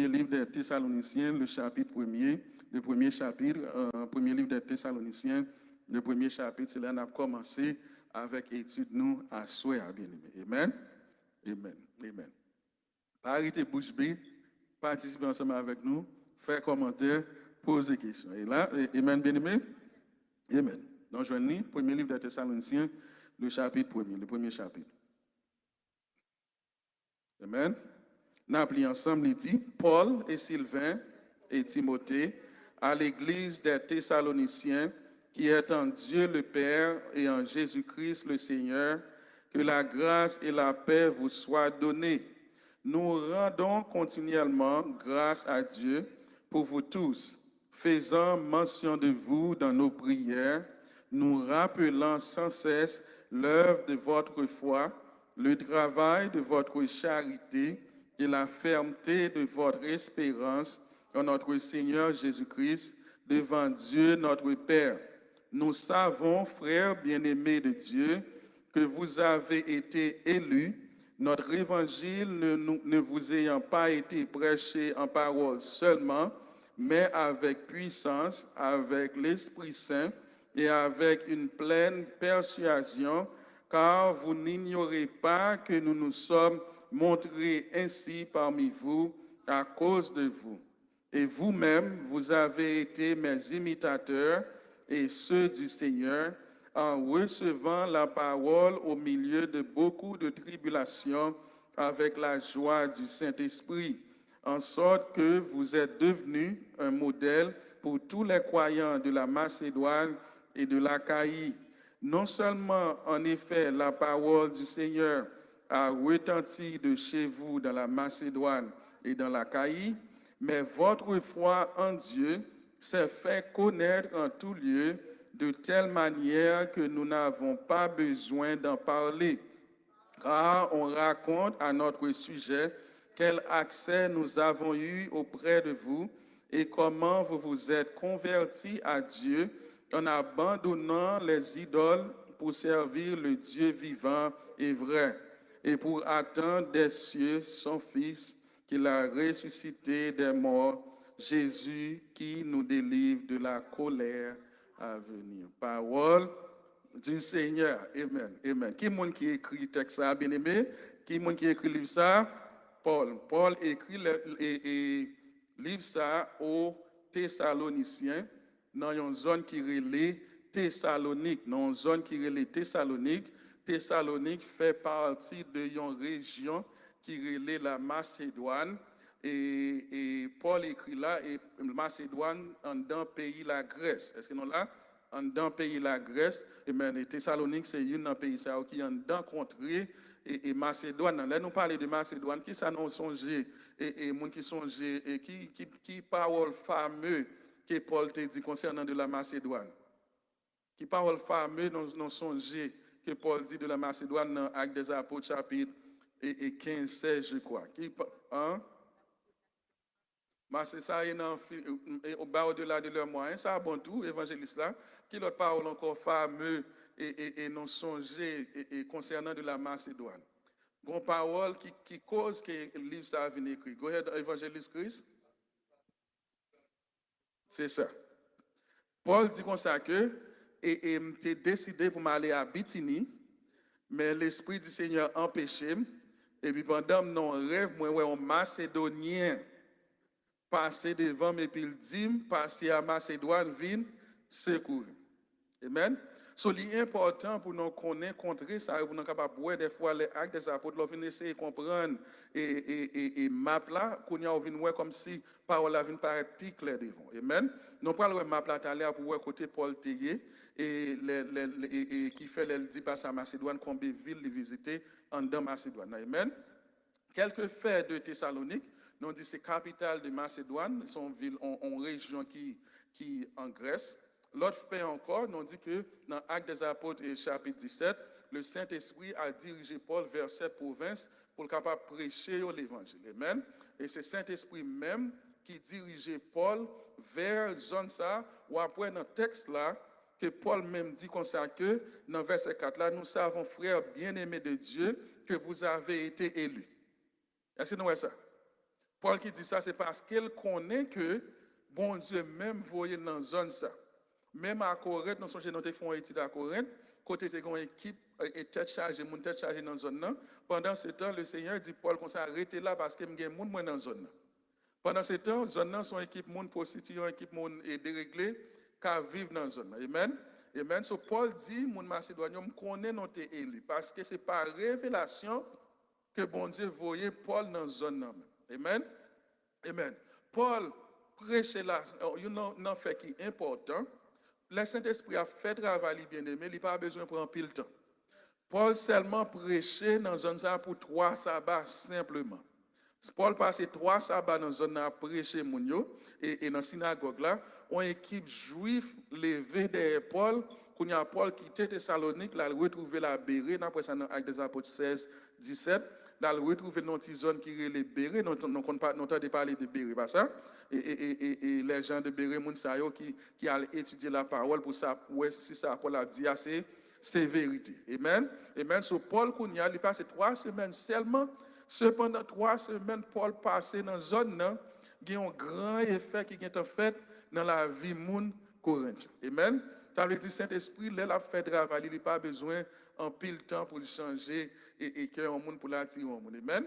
livre des Thessaloniciens, le chapitre premier, le premier chapitre, premier livre des Thessaloniciens, le premier chapitre, c'est là qu'on a commencé avec étude nous à souhait, bien aimé. Amen. Amen. Amen. Arrêtez bouche bée, participez ensemble avec nous, faites commentaire, posez questions. Et là, amen, bien aimé. Amen. Donc, je vais lire le premier livre des Thessaloniciens, le chapitre premier, le premier chapitre. Amen. Nous appelons ensemble, il dit, Paul et Sylvain et Timothée, à l'église des Thessaloniciens, qui est en Dieu le Père et en Jésus-Christ le Seigneur, que la grâce et la paix vous soient données. Nous rendons continuellement grâce à Dieu pour vous tous, faisant mention de vous dans nos prières, nous rappelant sans cesse l'œuvre de votre foi, le travail de votre charité et la fermeté de votre espérance en notre Seigneur Jésus-Christ devant Dieu notre Père. Nous savons, frères bien-aimés de Dieu, que vous avez été élus, notre évangile ne vous ayant pas été prêché en parole seulement, mais avec puissance, avec l'Esprit Saint et avec une pleine persuasion, car vous n'ignorez pas que nous nous sommes montrés ainsi parmi vous à cause de vous. Et vous-même, vous avez été mes imitateurs et ceux du Seigneur, en recevant la parole au milieu de beaucoup de tribulations avec la joie du Saint-Esprit, en sorte que vous êtes devenus un modèle pour tous les croyants de la Macédoine et de l'Achaïe. Non seulement, en effet, la parole du Seigneur a retenti de chez vous dans la Macédoine et dans l'Achaïe, mais votre foi en Dieu s'est fait connaître en tout lieu, de telle manière que nous n'avons pas besoin d'en parler, car on raconte à notre sujet quel accès nous avons eu auprès de vous et comment vous vous êtes convertis à Dieu en abandonnant les idoles pour servir le Dieu vivant et vrai, et pour attendre des cieux son Fils qu'il a ressuscité des morts, Jésus qui nous délivre de la colère à venir. Parole du Seigneur. Amen. Amen. Qui est-ce qui écrit le texte ça, bien aimé? Qui est-ce qui écrit le livre ça? Paul. Paul écrit le livre ça aux Thessaloniciens dans une zone qui relève Thessalonique. Dans une zone qui relève Thessalonique. Thessalonique fait partie de une région qui relève la Macédoine. Et Paul écrit là, et Macédoine, en dans pays la Grèce. Est-ce que nous là? En dans pays la Grèce, et bien Thessalonique, c'est un pays qui est en dans contrée, et Macédoine. Là, nous parlons de Macédoine, qui ça nous songe, et monde qui songe, et qui parole fameux que Paul te dit concernant de la Macédoine. Qui parole fameux nous songe que Paul dit de la Macédoine dans Actes des Apôtres, chapitre et 15, 16, je crois. Qui, hein? Mais c'est ça, au-delà de leurs moyens, ça a bon tout, évangéliste là, qui l'autre parole encore fameux et non songé et concernant de la Macédoine. Bon parole qui cause que le livre ça a venu écrit. Go ahead, évangéliste Christ. C'est ça. Paul dit comme ça que, et m'était décidé pour m'aller à Bithynie, mais l'Esprit du Seigneur empêché, et puis pendant mon rêve, moi, ouais, un Macédonien, passer devant mes puis il dit, passer à Macédoine, vin, secourir. Amen. So, c'est important pour nous connaître, contrer ça, pour nous capables de voir des fois les actes des apôtres, nous venons essayer de comprendre et map là, qu'on y a voir comme si parole la vient paraître plus claire devant. Amen. Nous parlons de map là tout à l'heure pour voir côté Paul Théier et qui fait le dit passer à Macédoine, combien de villes il visiter en dans Macédoine. Amen. Quelques faits de Thessalonique. Nous dit c'est capitale de Macédoine, son ville en région qui en Grèce. L'autre fait encore, nous dit que dans Actes des Apôtres et chapitre 17, le Saint-Esprit a dirigé Paul vers cette province pour le capable de prêcher l'évangile. Amen. Et c'est Saint-Esprit même qui dirigeait Paul vers zone ça, ou après dans le texte là, que Paul même dit comme ça que dans verset 4 là, nous savons, frères bien-aimés de Dieu, que vous avez été élus. Est-ce que nous voyons ça? Paul qui dit ça, c'est parce qu'il connaît que bon Dieu même voyait dans la zone ça. Même à Corinthe, nous sommes dans une étude à Corinthe, côté de une équipe et tête chargée, mon tête chargée dans la zone là. Pendant ce temps, le Seigneur dit Paul qu'on s'est arrêté là parce qu'il y a des gens dans la zone là. Pendant ce temps, zone là sont équipe monde prostituée, équipe monde déréglée qui vivent dans la zone. Amen. Amen. So Paul dit mon Macédonien connaît notre élu parce que c'est par révélation que bon Dieu voyait Paul dans la zone là. Amen. Amen. Paul prêchait là, un fait qui est important. Le Saint-Esprit a fait travail bien-aimé, il n'a pas besoin de prendre pile temps. Paul seulement prêchait dans la zone pour 3 sabbats simplement. Paul passait 3 sabbats dans la zone à prêcher et dans la synagogue là, une équipe juive levée derrière Paul, quand il y a Paul qui était Thessalonique, il a retrouvé la Bérée, après ça dans Actes des Apôtres 16, 17, il a retrouvé une petite zone qui est les Bérée, nous n'entendons pas parler de Bérée, pas ça? Et les gens de Bérée, qui allaient étudier la parole pour ça, si ça Paul a dit, c'est vérité. Amen. Amen. So Paul, il passe 3 semaines seulement. Cependant, 3 semaines, Paul passé dans la zone, il y a un grand effet qui est fait dans la vie de Corinthiens. Amen. Ça veut dire Saint-Esprit, il a fait travail, il n'a pas besoin en pile temps pour le changer et que un monde pour l'attirer au monde. Amen.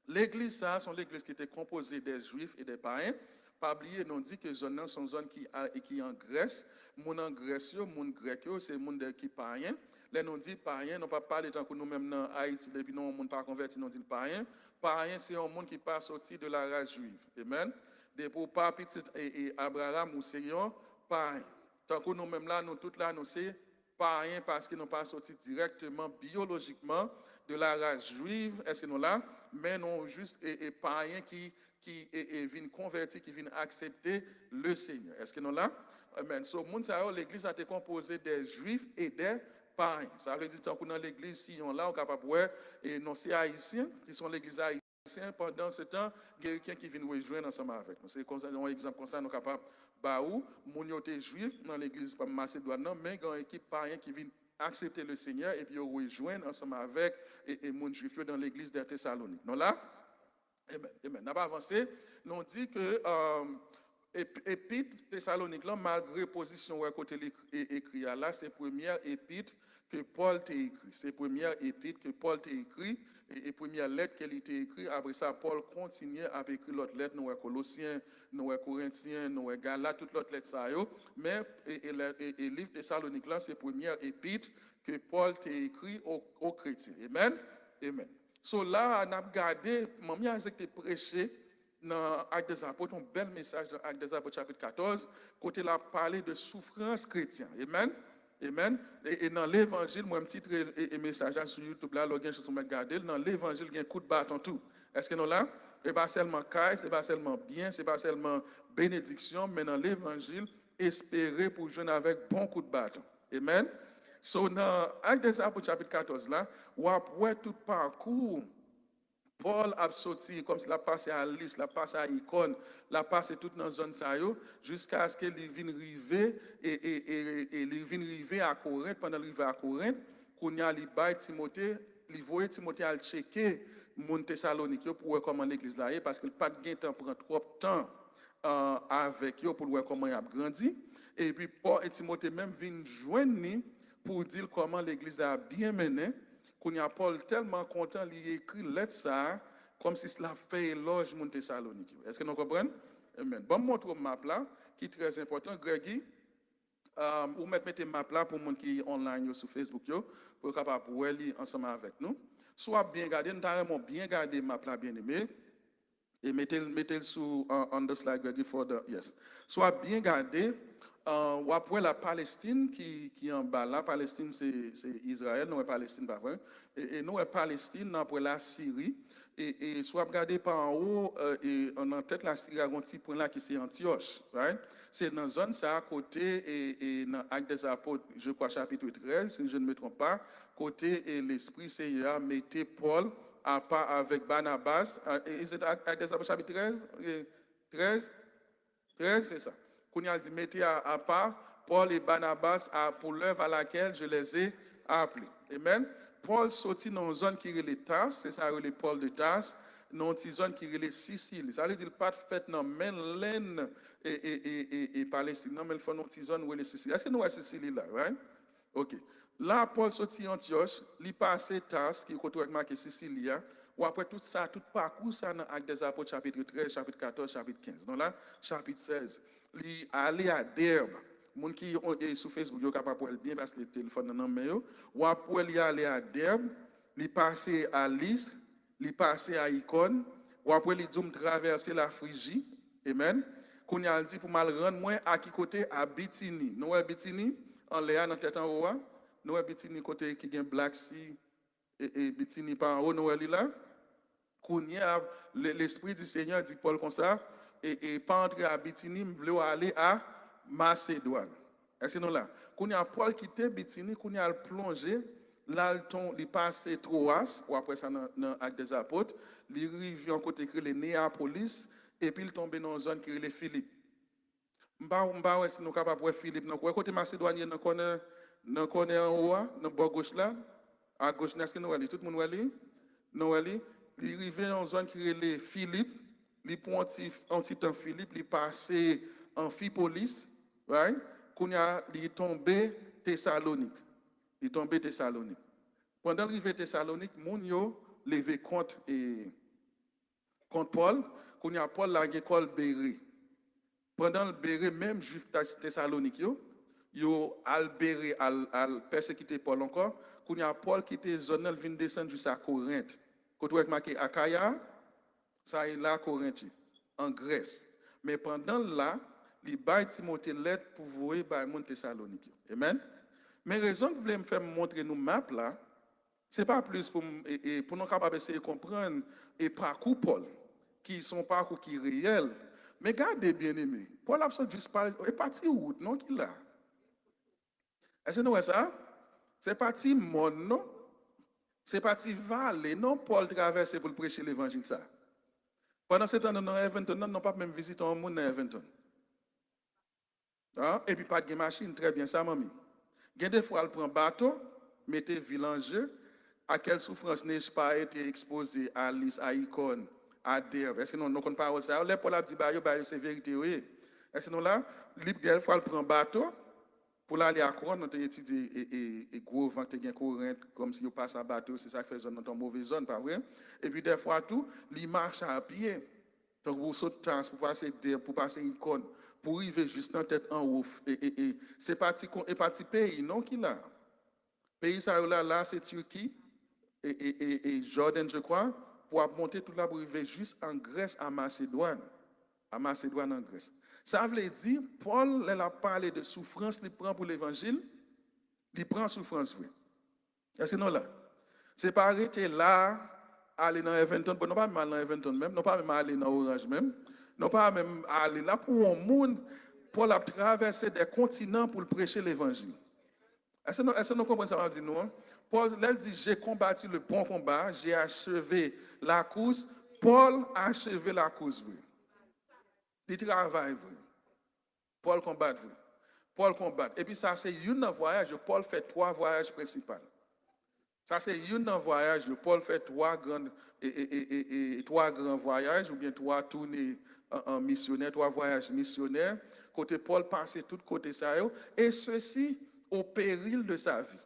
L'église, ça, c'est l'église qui était composée des juifs et des païens. Pas oublier, on dit que les zones sont zones qui en Grèce. Mon en Grèce, mon grec, c'est mon qui païen. Là, on dit païen, on ne pas parler tant que nous-mêmes dans Haïti, depuis nous, on ne pas converti, on dit païen. Païen, c'est un monde qui passe sorti de la race juive. Amen. Depuis pas petit et Abraham ou c'est un païen. Tant que nous-mêmes là, nous tous là, nous c'est païen parce qu'ils n'ont pas sorti directement, biologiquement, de la race juive. Est-ce que nous là? Mais non juste païens qui viennent convertir, qui viennent accepter le Seigneur. Est-ce que nous là? Amen. So, l'église a été composée des juifs et des païens. Ça veut dire que dans l'église, si on là, on est capable de voir, et non, c'est haïtiens qui sont l'église haïtienne. Pendant ce temps, il y a quelqu'un qui vient rejoindre ensemble avec nous. C'est comme ça, un exemple comme ça, nous sommes capables de moun yo te juif dans l'église Macédoine, mais il y a une équipe païen qui vient accepter le Seigneur et puis rejoindre ensemble avec et moun juif dans l'église de Thessalonique. Non là? Amen. Amen. N'a pas avancé. Nous dit que épître Thessalonique là, malgré position à côté écrit là, c'est première épître que Paul t'a écrit. C'est première épître que Paul t'a écrit et première lettre qu'elle t'a écrit. Après ça, Paul continue à écrire l'autre lettre, nous Colossiens, nous Corinthiens, nous Galates, toutes l'autre lettre ça yo. Mais et livre Thessalonique là, c'est première épître que Paul t'a écrit aux chrétiens. Amen. Amen. So là, on a regardé, mamie a prêché dans Actes des Apôtres, un bel message dans Actes des Apôtres chapitre 14, côté là parler de souffrance chrétienne. Amen. Amen. Et dans l'évangile, moi, un petit message sur YouTube là, l'organe je suis regarder, dans l'évangile, il y a un coup de bâton tout. Est-ce que nous là? Ce n'est pas seulement caille, ce n'est pas seulement bien, ce n'est pas seulement bénédiction, mais dans l'évangile, espérer pour jouer avec bon coup de bâton. Amen. So, dans Actes des Apôtres chapitre 14 là, on voit tout parcours. Paul a sorti comme s'il a passé à Lys, il a passé à Icône, il a passé toute dans la zone jusqu'à ce qu'il vienne arriver et il vienne arriver à Corinthe. Pendant qu'il arrive à Corinthe, qu'on y a libéré Timothée, il voyait Timothée à checker mon Thessalonique pour voir comment l'église là est, parce qu'il pas de temps prend trop de temps avec eux pour voir comment il a grandi. Et puis Paul et Timothée même viennent joindre pour dire comment l'église a bien mené. Qu'on y a Paul tellement content, il écrit lettre ça, comme si cela fait éloge mon Thessalonique. Est-ce que nous comprenons? Amen. Bon, montre map là, qui est très important. Grégy, vous mettez map là pour les gens qui sont online sur Facebook, pour capable voir ensemble avec nous. Soit bien gardé, nous avons bien gardé map là, bien aimé. Et mettez-le sur on the slide, Grégy, for the, yes. Soit bien gardé. Après la Palestine qui est en bas, la Palestine c'est Israël, nous Palestine pas vrai, et nous Palestine après la Syrie, et soit regardez par en haut, et en tête la Syrie a un petit point là qui c'est Antioche, right? C'est dans la zone, c'est à côté, et dans Actes des Apôtres, je crois chapitre 13, si je ne me trompe pas, côté et l'Esprit Seigneur mettait Paul à part avec Barnabas, c'est Actes des Apôtres chapitre 13? 13, c'est ça. Qu'on a dit, mettez à part Paul et Barnabas pour l'œuvre à laquelle je les ai appelés. Amen. Paul sortit dans une zone qui est les Tarses, c'est ça, les Paul de Tarse. dans une zone qui est Sicile. Ça veut dire pas fait dans Mainland et Palestine, non, mais il faut dans une zone où est Sicile. Est-ce que nous avons Sicile là, right? OK. Là, Paul sorti Antioche, il passe Tars, qui est côté avec marqué Sicilia, ou après tout ça, tout parcours, ça dans Actes des Apôtres, chapitre 13, chapitre 14, chapitre 15. Donc là, chapitre 16, il allé à Derbe. Les gens qui sont sur Facebook, sont capables de voir bien parce que le téléphone est meilleur. Ou après, il allé à Derbe, il passé à Lystre, il passé à Icône, ou après, il dit traverser la Phrygie. Amen. Qu'on a dit pour mal rendre moins à qui côté à Bithynie. Nous, à Bithynie, en l'air, dans tête en haut, nous, à Bithynie, côté qui a Black Sea et Bithynie par en haut, nous, là. Qu'on y a l'Esprit du Seigneur, dit Paul comme ça, et pas entrer à Bithynie, je voulais aller à Macédoine. Est-ce que nous là? Qu'on y a Paul qui était Bithynie, qu'on y a plongé, là, il passe Troas, ou après ça, dans Actes des Apôtres, il arrive en côté que les Néapolis, et puis il tombe dans une zone qui est les Philippes. M'ba si nous capable voir Philippe dans côté Macédoine nous connaît en haut dans bord gauche là à gauche est-ce que nous allons tout le monde aller nous allons il arrive dans une zone qui est les Philippe il prend un petit temps Philippe il passe Amphipolis right qu'on a il tombé Thessalonique pendant l'arrivée Thessalonique mon yo levé contre Paul qu'on a Paul la école Béré. Pendant le Béré, même juif Thessalonique, yo al Béré al persécuter Paul encore, qu'on y a Paul qui était zone il vient descendre jusqu'à Corinthe. Quand vous marqué Akaya, ça est là Corinthe en Grèce. Mais pendant là, il bail Timothée lettre pour voir par mon Thessalonique. Amen. Mais raison que vous voulez me faire montrer nous map là, c'est pas plus pour nous capables essayer de comprendre et parcours Paul qui sont parcours qui réel. Mais gardez bien aimé, Paul a juste parlé, est parti où, non, qui là? Est-ce que nous voyons ça? C'est parti monde, non? C'est parti vallée, non? Paul traverse pour prêcher l'évangile, ça. Pendant ce temps, dans Everton, nous n'avons pas même visité un monde dans Everton. Hein? Et puis pas de machine, très bien, ça, mamie. Il y a des fois, elle prend bateau, mettez ville en jeu, à quelle souffrance n'ai-je pas été exposé à Lys, à Icône, à Derbe. Est-ce que nous ne connaissons pas ça? Les Paul a dit, c'est vérité, oui. Est-ce que nous là, des fois, elle prend bateau, pour aller à Corinth, nous avons étudié et gros vent qui est Corinthe, comme si on passe à bateau, c'est ça qui fait zone dans une mauvaise zone, pas vrai? Et puis des fois tout, il marche à pied. Donc vous sautez pour passer pour passer Icône, pour arriver juste dans tête en haut. Et c'est parti pays, non qui là. Pays ça là c'est Turquie et Jordan, je crois, pour monter tout là pour arriver juste en Grèce à Macédoine. À Macédoine en Grèce. Ça veut dire, Paul, il a parlé de souffrance, il prend pour l'évangile, il prend souffrance, oui. Est-ce que non là? C'est pas arrêter là, aller dans Everton, non pas même aller dans Everton même, non pas même aller dans Orange même, non pas même aller là pour un monde, Paul a traversé des continents pour prêcher l'évangile. Est-ce que nous comprenons ça, va dire nous? Paul, il dit, j'ai combattu le bon combat, j'ai achevé la course. Paul a achevé la course, oui. Il travaille, oui. Paul combat, oui. Paul combat. Et puis ça, c'est un voyage. Paul fait 3 voyages principaux. Ça, c'est un voyage. Paul fait 3 grands voyages, ou bien 3 tournées en missionnaire, 3 voyages missionnaires. Côté Paul passait tout côté ça. Et ceci au péril de sa vie.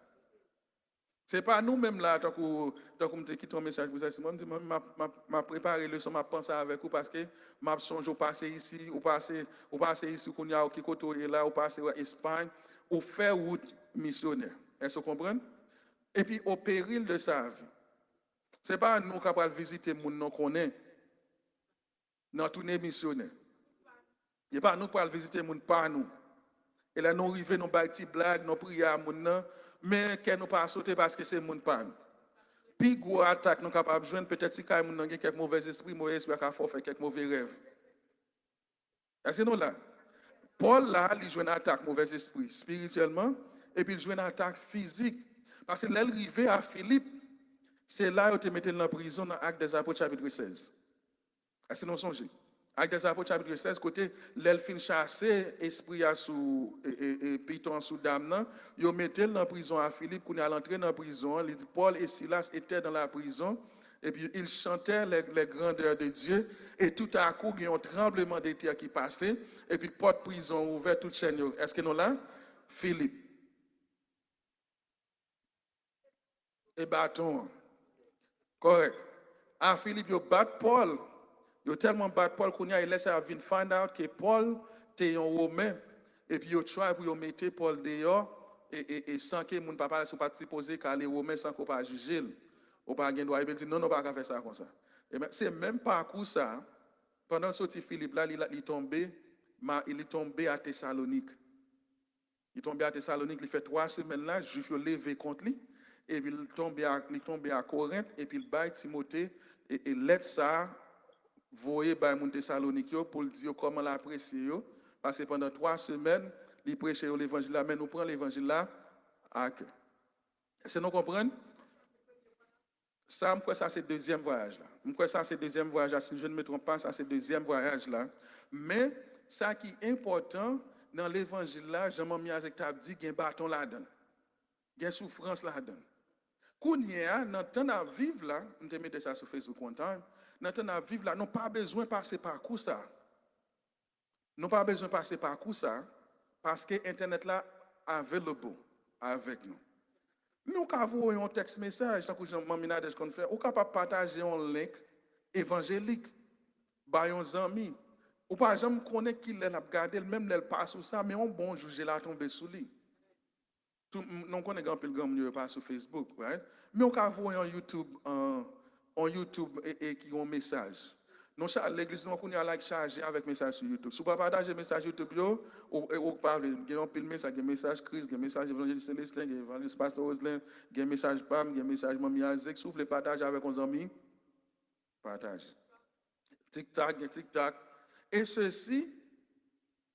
Ce n'est pas nous-mêmes là, tant que je quitte un message pour ça, je m'a préparé le son, m'a pensé avec vous parce que m'a songe au passé ici, au passé ici, qu'on y a qui côté là, au passé en Espagne, au faire route missionnaire. Est-ce que vous comprenez? Et puis au péril de sa vie. Ce n'est pas nous qui allons visiter les gens qu'on est dans tournée missionnaire. Ce n'est pas nous qui allons visiter les gens pas nous. Et là, nous arrivons, nous baillons des blagues, nous prions à gens, mais que nous pas sauter parce que c'est le monde pas nous. Puis, gros attaque, nous sommes capables de joindre peut-être si nous avons quelques mauvais esprits qui font faire quelques mauvais rêves. Est-ce que nous là? Paul là, il joue une attaque mauvais esprit spirituellement, et puis il joue une attaque physique. Parce que l'arrivée à Philippe, c'est là où tu mettais dans la prison dans l'Acte des Apôtres chapitre 16. Est-ce que nous songez? Acte des Apôtres chapitre 16, côté l'elfin chassé, esprit à sous et piton sous dame, ils mettaient dans la prison à Philippe, qu'on est à l'entrée dans la prison, il dit Paul et Silas étaient dans la prison, et puis ils chantaient les grandeurs de Dieu, et tout à coup, il y a un tremblement de terre qui passait, et puis porte prison ouverte, toute chaîne. Est-ce que nous là? Philippe. Et bâton. Correct. Ah, Philippe, il bat Paul. Il tellement bat Paul qu'on a laissé à venir find out que Paul était un Romain. Et puis il try pour mettre Paul dehors et sans que mon papa ne soit pas supposé qu'à les Romains sans qu'on pas juger. Ou pas gagner droit. Il dit non, non, pas faire ça comme ça. Et c'est même parcours ça. Pendant ce Philippe là, il est tombé à Thessalonique. Il est tombé à Thessalonique, il fait 3 semaines là, Juif le levé contre lui. Et puis il tombé à Corinthe, et puis il bat Timothée, et laisse ça, voyer par mon Thessalonique pour dire comment l'apprécier. Parce que pendant 3 semaines, il prêchait l'évangile là, mais nous prenons l'évangile là à cœur. Est-ce que nous comprenons? Ça, ça c'est le deuxième voyage là. Ça c'est le deuxième voyage là. Si je ne me trompe pas, ça c'est le deuxième voyage là. Mais ça qui est important dans l'évangile là, Jean-Mami Azek t'a dit qu'il y a un bâton là-dedans. Il y a une souffrance là-dedans. Quand il y a dans le temps à vivre là, on te mette ça sur Facebook one time, dans le temps à vivre là, nous pas besoin de passer par coup ça. Nous pas besoin de passer par coup ça, parce que Internet là available avec nous. Nous avons un texte message, tant que Jean-Mami Nadège qu'on fait, ou capable partager un link évangélique, par un ami. Ou pas jamais connaître qui l'a regardé, même elle passe sur ça, mais on bon juger la tomber sous lui. Nous connaissons un peu le grand pas sur Facebook, right? Mais on peut voir en YouTube, et qui ont un message. Nous, l'église, nous avons chargé avec message sur YouTube. Si vous partagez le message YouTube, vous parlez, il y a un peu de message, il y a un message Chris, il y a un message évangéliste Célestin, il y a un évangéliste Pasteur Roselin, il y a un message Pam, il y a un message Mami Azek. Si vous voulez partager avec vos amis, partage. Tic-tac. Et ceci,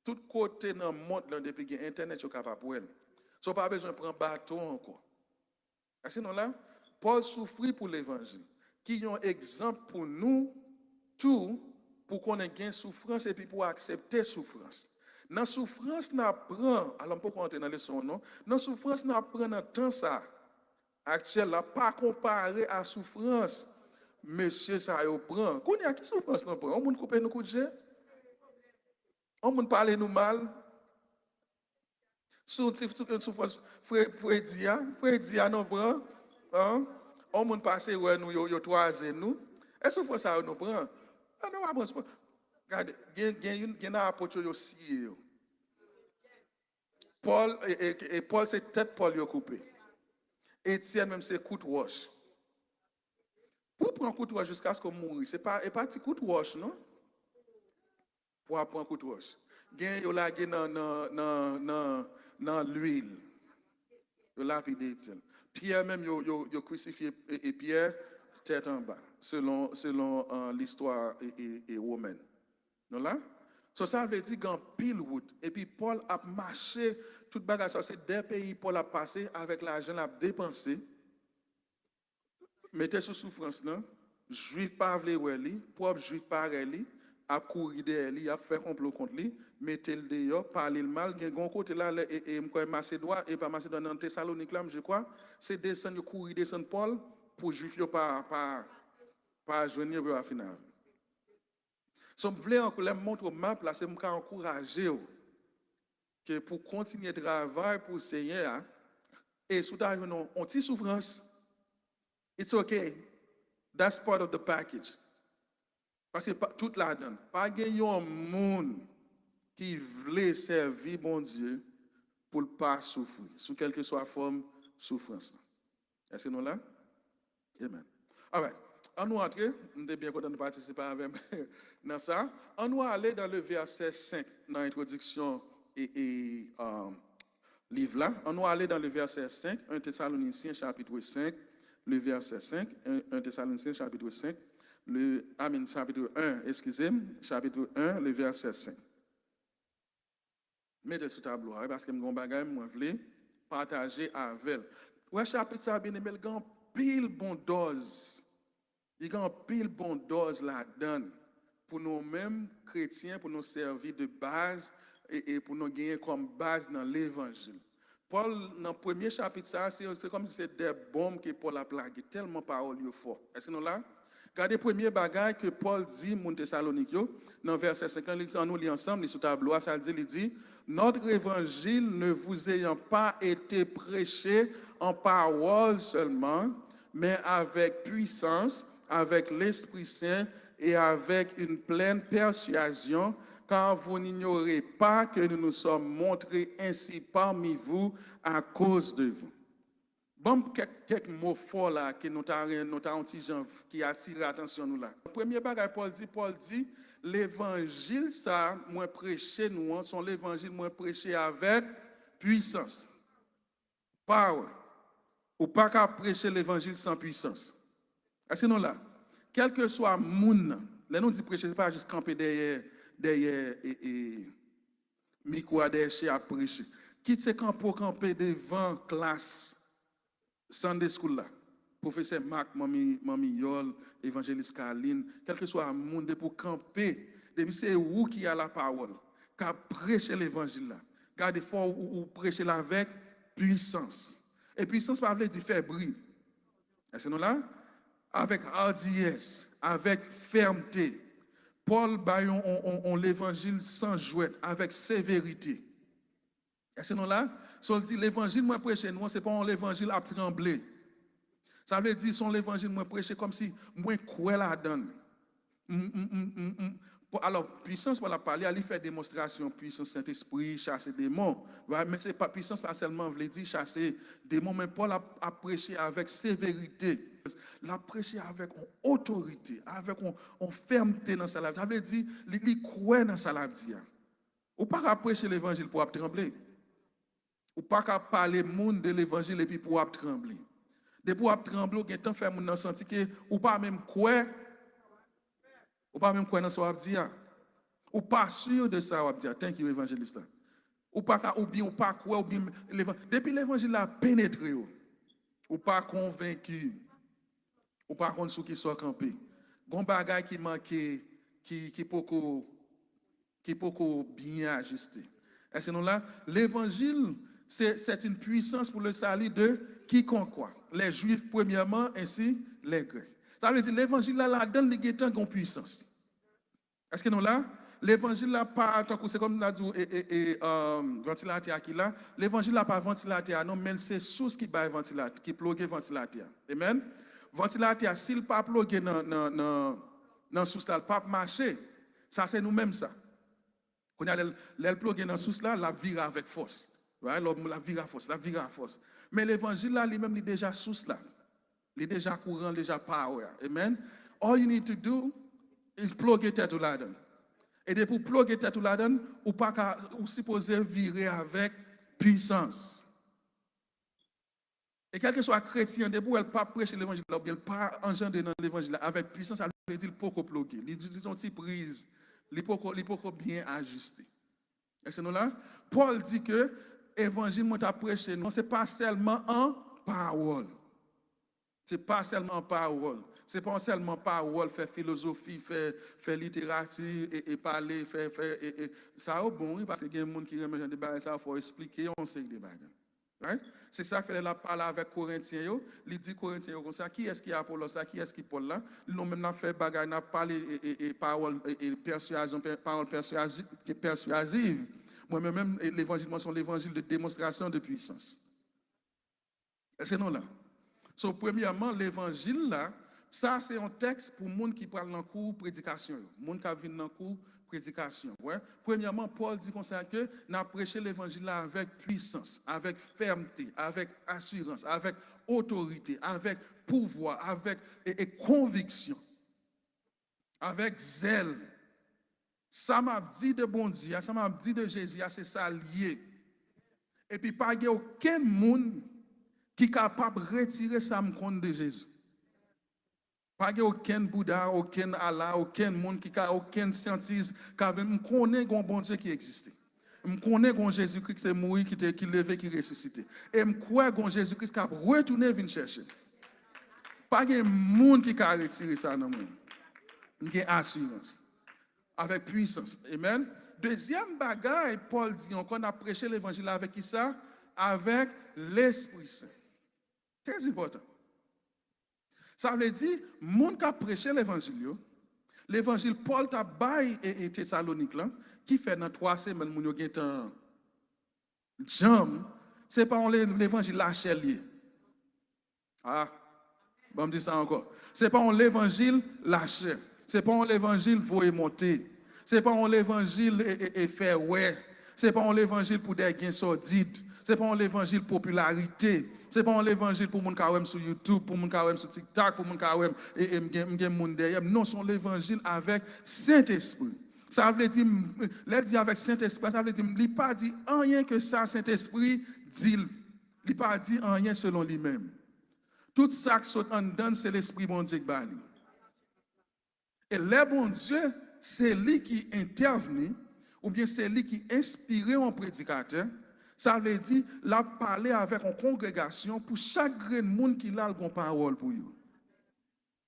tout côté dans le monde, depuis que Internet est capable pour elle. So, pas besoin de prendre bâton encore. Est-ce que nous là? Paul souffrit pour l'évangile. Qui est un exemple pour nous, tout, pour qu'on ait gain souffrance et puis pour accepter souffrance. Dans la souffrance, nous apprenons, alors on peut entrer dans les leçon, non? Dans la souffrance, nous apprenons dans le temps ça. Actuel, là, pas comparé à la souffrance. Monsieur, ça y prend. Qu'on y a qui souffrance nous prend? On peut couper nos coups de jet? On peut parler nous mal? Souffrance, Frédia, non prend? On peut passer, ouais, nous, yo toisé nous. Est-ce que ça nous prend? Ah non, regardez, il y a un apôtre qui scié. Paul, et Paul, c'est tête Paul qui coupé. Étienne, même, c'est coup de roche. Pour prendre un coup de roche jusqu'à ce qu'on mourit, ce n'est pas un petit coup de roche, non? Pour prendre un coup de roche. Il y a dans l'huile. Il lapide Étienne. Pierre, même, il a crucifié et Pierre, tête en bas, selon l'histoire romaine. Non là? Ça veut dire qu'il y a pile route. Et puis Paul a marché, toute bagage, ça c'est des pays Paul a passé avec l'argent, il a dépensé. Mettez sous souffrance là, juif pas vle propre juif pareil, a couru derrière lui, a fait complot contre lui, mettez le dehors, parler le mal, il y a un côté là et Macédoine et pas Macédoine dans Thessalonique là, je crois, c'est descendre courir descendre Paul pour juif pas joindre à final. So, je voulais encore montrer ma place et me encourager que pour continuer de travailler pour le Seigneur et sous ta une petite souffrance. It's okay. That's part of the package. Parce que tout là-dedans, pas gagner un monde qui veut servir bon Dieu pour ne pas souffrir, sous quelle que soit la forme de souffrance. Est-ce que nous là? Amen. All right. On nous entre, on est bien content de participer avec dans ça. On nous aller dans le verset 5 dans l'introduction et livre là. On nous aller dans le verset 5, 1 Thessaloniciens chapitre 5, le verset 5, 1 Thessaloniciens chapitre 5, chapitre 1, excusez-moi, chapitre 1, le verset 5. Mettez sur tableau, parce que mon bagage, moi, je voulais partager avec. Ouais, chapitre ça, bien aimé, il y a pile bon dose. Il y a pile bon dose là-dedans pour nous-mêmes chrétiens, pour nous servir de base et pour nous gagner comme base dans l'évangile. Paul, dans le premier chapitre, c'est comme si c'était des bombes que Paul a plagué, tellement parole fort. Est-ce que nous là? Regardez le premier bagage que Paul dit, mon Thessalonique, dans verset 50, on nous lit ensemble, sous tableau, ça il dit, notre évangile ne vous ayant pas été prêché en parole seulement, mais avec puissance, avec l'Esprit Saint et avec une pleine persuasion, car vous n'ignorez pas que nous nous sommes montrés ainsi parmi vous à cause de vous. Bon, quelques mots forts là que nous avons qui attirent l'attention nous là. Le premier bagage Paul dit, l'évangile ça, moi prêché nous, sont l'évangile moi prêché avec puissance. Power. Ou pas qu'à prêcher l'évangile sans puissance. Est-ce que nous là? Quel que soit le monde, là nous dit prêcher, c'est pas juste camper derrière micro derrière à prêcher. Quitte ce camper devant classe Sunday school là. Professeur Marc, Mami Yol, évangéliste Caroline, quel que soit le monde pour camper, c'est vous qui a la parole, qui a prêché l'évangile là. Gardez fort ou prêcher là avec puissance. Et puissance pas veut dire faire briller. Est-ce que nous là? Avec hardiesse, avec fermeté. Paul baillon on l'évangile sans jouet, avec sévérité. Est-ce que nous là? Si on dit l'évangile moi prêcher nous, c'est pas l'évangile à trembler. Ça veut dire son l'évangile moi prêcher comme si moi crois la donne. Alors puissance pour la parler, elle fait démonstration puissance Saint-Esprit, chasser des démons. Mais c'est pas puissance pas seulement veut dire chasser des démons, mais Paul a prêché avec sévérité. L'a prêché avec autorité, avec une fermeté dans sa vie. Ça veut dire il croit dans sa vie. Ou pas prêcher l'évangile pour trembler. Ou pas qu'à parler monde de l'évangile et puis pour trembler. De pour trembler, il y a tant fait moun senti que ou pas même quoi dans ce qu'on dit. Ou pas sûr de ça, on dit. Thank you, évangéliste. Ou pas ou bien ou pas quoi ou bien depuis l'évangile a pénétré ou pas convaincu. Ou pas contre ceux qui sont campés. Gon bagay qui manque qui beaucoup bien ajusté. Est-ce que nous là l'évangile c'est une puissance pour le salut de quiconque quoi. Les Juifs premièrement ainsi les Grecs. Ça veut dire l'évangile là donne les gens une puissance. Est-ce que nous là l'évangile là pas tant que c'est comme l'a dit ventilateur qui là, l'évangile là pas ventilateur non mais c'est source qui baille ventilateur, qui plug ventilateur. Amen. Ventilateur s'il pas plug dans source là pas marcher. Ça c'est nous même ça. Quand elle plug dans source là, la vire avec force. Right? La vire à force. Mais l'évangile là lui-même il est déjà source là. Il est déjà courant, déjà power. Amen. All you need to do is plug it to la donne. Et de pour plugger tête ou la donne, ou pas ou supposé virer avec puissance. Et quel que soit chrétien, de pour elle pas prêcher l'évangile, ou bien pas engendrer dans l'évangile avec puissance, ça veut dire beaucoup plugger. Il dit son petit prise, il peut bien ajuster. Est-ce que nous là? Paul dit que l'évangile moi t'a prêché, non, c'est pas seulement en parole. C'est pas seulement en parole. C'est pas seulement parole, faire philosophie, faire littérature et parler, faire ça au bon, parce qu'il y a des gens qui remettent des bagages, ça faut expliquer, on sait des bagages. Right? C'est ça qu'il a parlé avec Corinthiens, il dit Corinthiens comme ça, qui est-ce qui est Apollos ça, qui est-ce qui Paul là? Nous même fait bagages, n'a parlé et parole et persuasion, parole persuasive. Moi-même l'évangile sont l'évangile de démonstration de puissance. Est-ce que non là? So, premièrement, l'évangile là, ça c'est un texte pour les gens qui parlent dans le cours prédication, les gens qui viennent dans le cours prédication. Ouais? Premièrement, Paul dit comme ça que nous avons prêché l'évangile là avec puissance, avec fermeté, avec assurance, avec autorité, avec pouvoir, avec et conviction, avec zèle. Ça m'a dit de bon Dieu, ça m'a dit de Jésus, c'est ça lié. Et puis pas il y a aucun monde qui est capable de retirer ça compte de Jésus. Pas aucun Bouddha, aucun Allah, aucun monde qui a aucun scientiste qui me connaît un bon Dieu qui existe. Je connais un Jésus-Christ qui est mort, qui levé, qui ressuscité. Et je crois un Jésus-Christ qui a retourné venir chercher. Pas de monde qui a retiré ça dans le monde. Il y a assurance. Avec puissance. Amen. Deuxième bagaille, Paul dit, on a prêché l'évangile avec qui ça? Avec l'Esprit Saint. Très important. Ça veut dire, monde qui a prêché l'évangile Paul t'a bail et Thessalonique là, qui fait dans 3 semaines, moun yo gen tan jam, c'est pas l'évangile lâché lié. Ah, bon, me dire ça encore. C'est pas l'évangile lâché. C'est pas l'évangile voyer monter. C'est pas l'évangile et faire ouais. C'est pas l'évangile pour des gains sordides. C'est pas l'évangile popularité. C'est pas l'évangile pour moun ka wèm sur YouTube, pour moun ka wèm sur TikTok, pour moun ka wèm et m'gen moun derrière. Non, c'est l'évangile avec Saint-Esprit. Ça veut dire, les dire avec Saint-Esprit, ça veut dire, il pas dit rien que ça, Saint-Esprit dit. Il pas dit rien selon lui-même. Tout ça qui est en dedans, c'est l'Esprit bon Dieu qui bali. Et le bon Dieu, c'est lui qui intervenu, ou bien c'est lui qui inspiré un prédicateur. Ça veut dire, la parler avec une congrégation pour chaque grain de monde qui a une parole pour vous.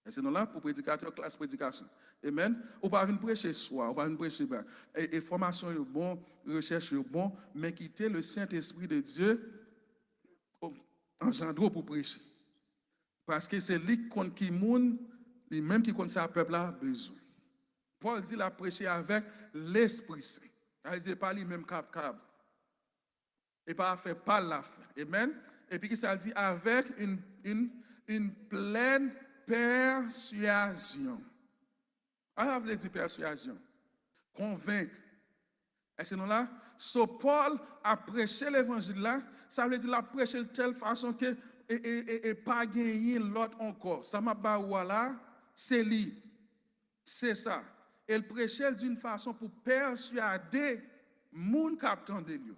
Et c'est là pour prédicateur, classe prédication. Amen. On va venir prêcher soi, on va venir prêcher. Et formation est bon, recherche est bon, mais quitter le Saint-Esprit de Dieu en gendreau pour prêcher. Parce que c'est lui qui moun, lui-même qui compte ça peuple a besoin. Paul dit la prêcher avec l'Esprit Saint. Il dit pas lui-même cap. Et pas faire pas la fin. Amen. Et puis ça dit avec une pleine persuasion. Alors, veut dire persuasion. Convaincre. Et sinon là, so Paul a prêché l'évangile là, ça veut dire la prêcher de telle façon que et pas gagner l'autre encore. Ça m'a pas là, c'est lui. C'est ça. Elle prêchait d'une façon pour persuader moun qui attendait lui.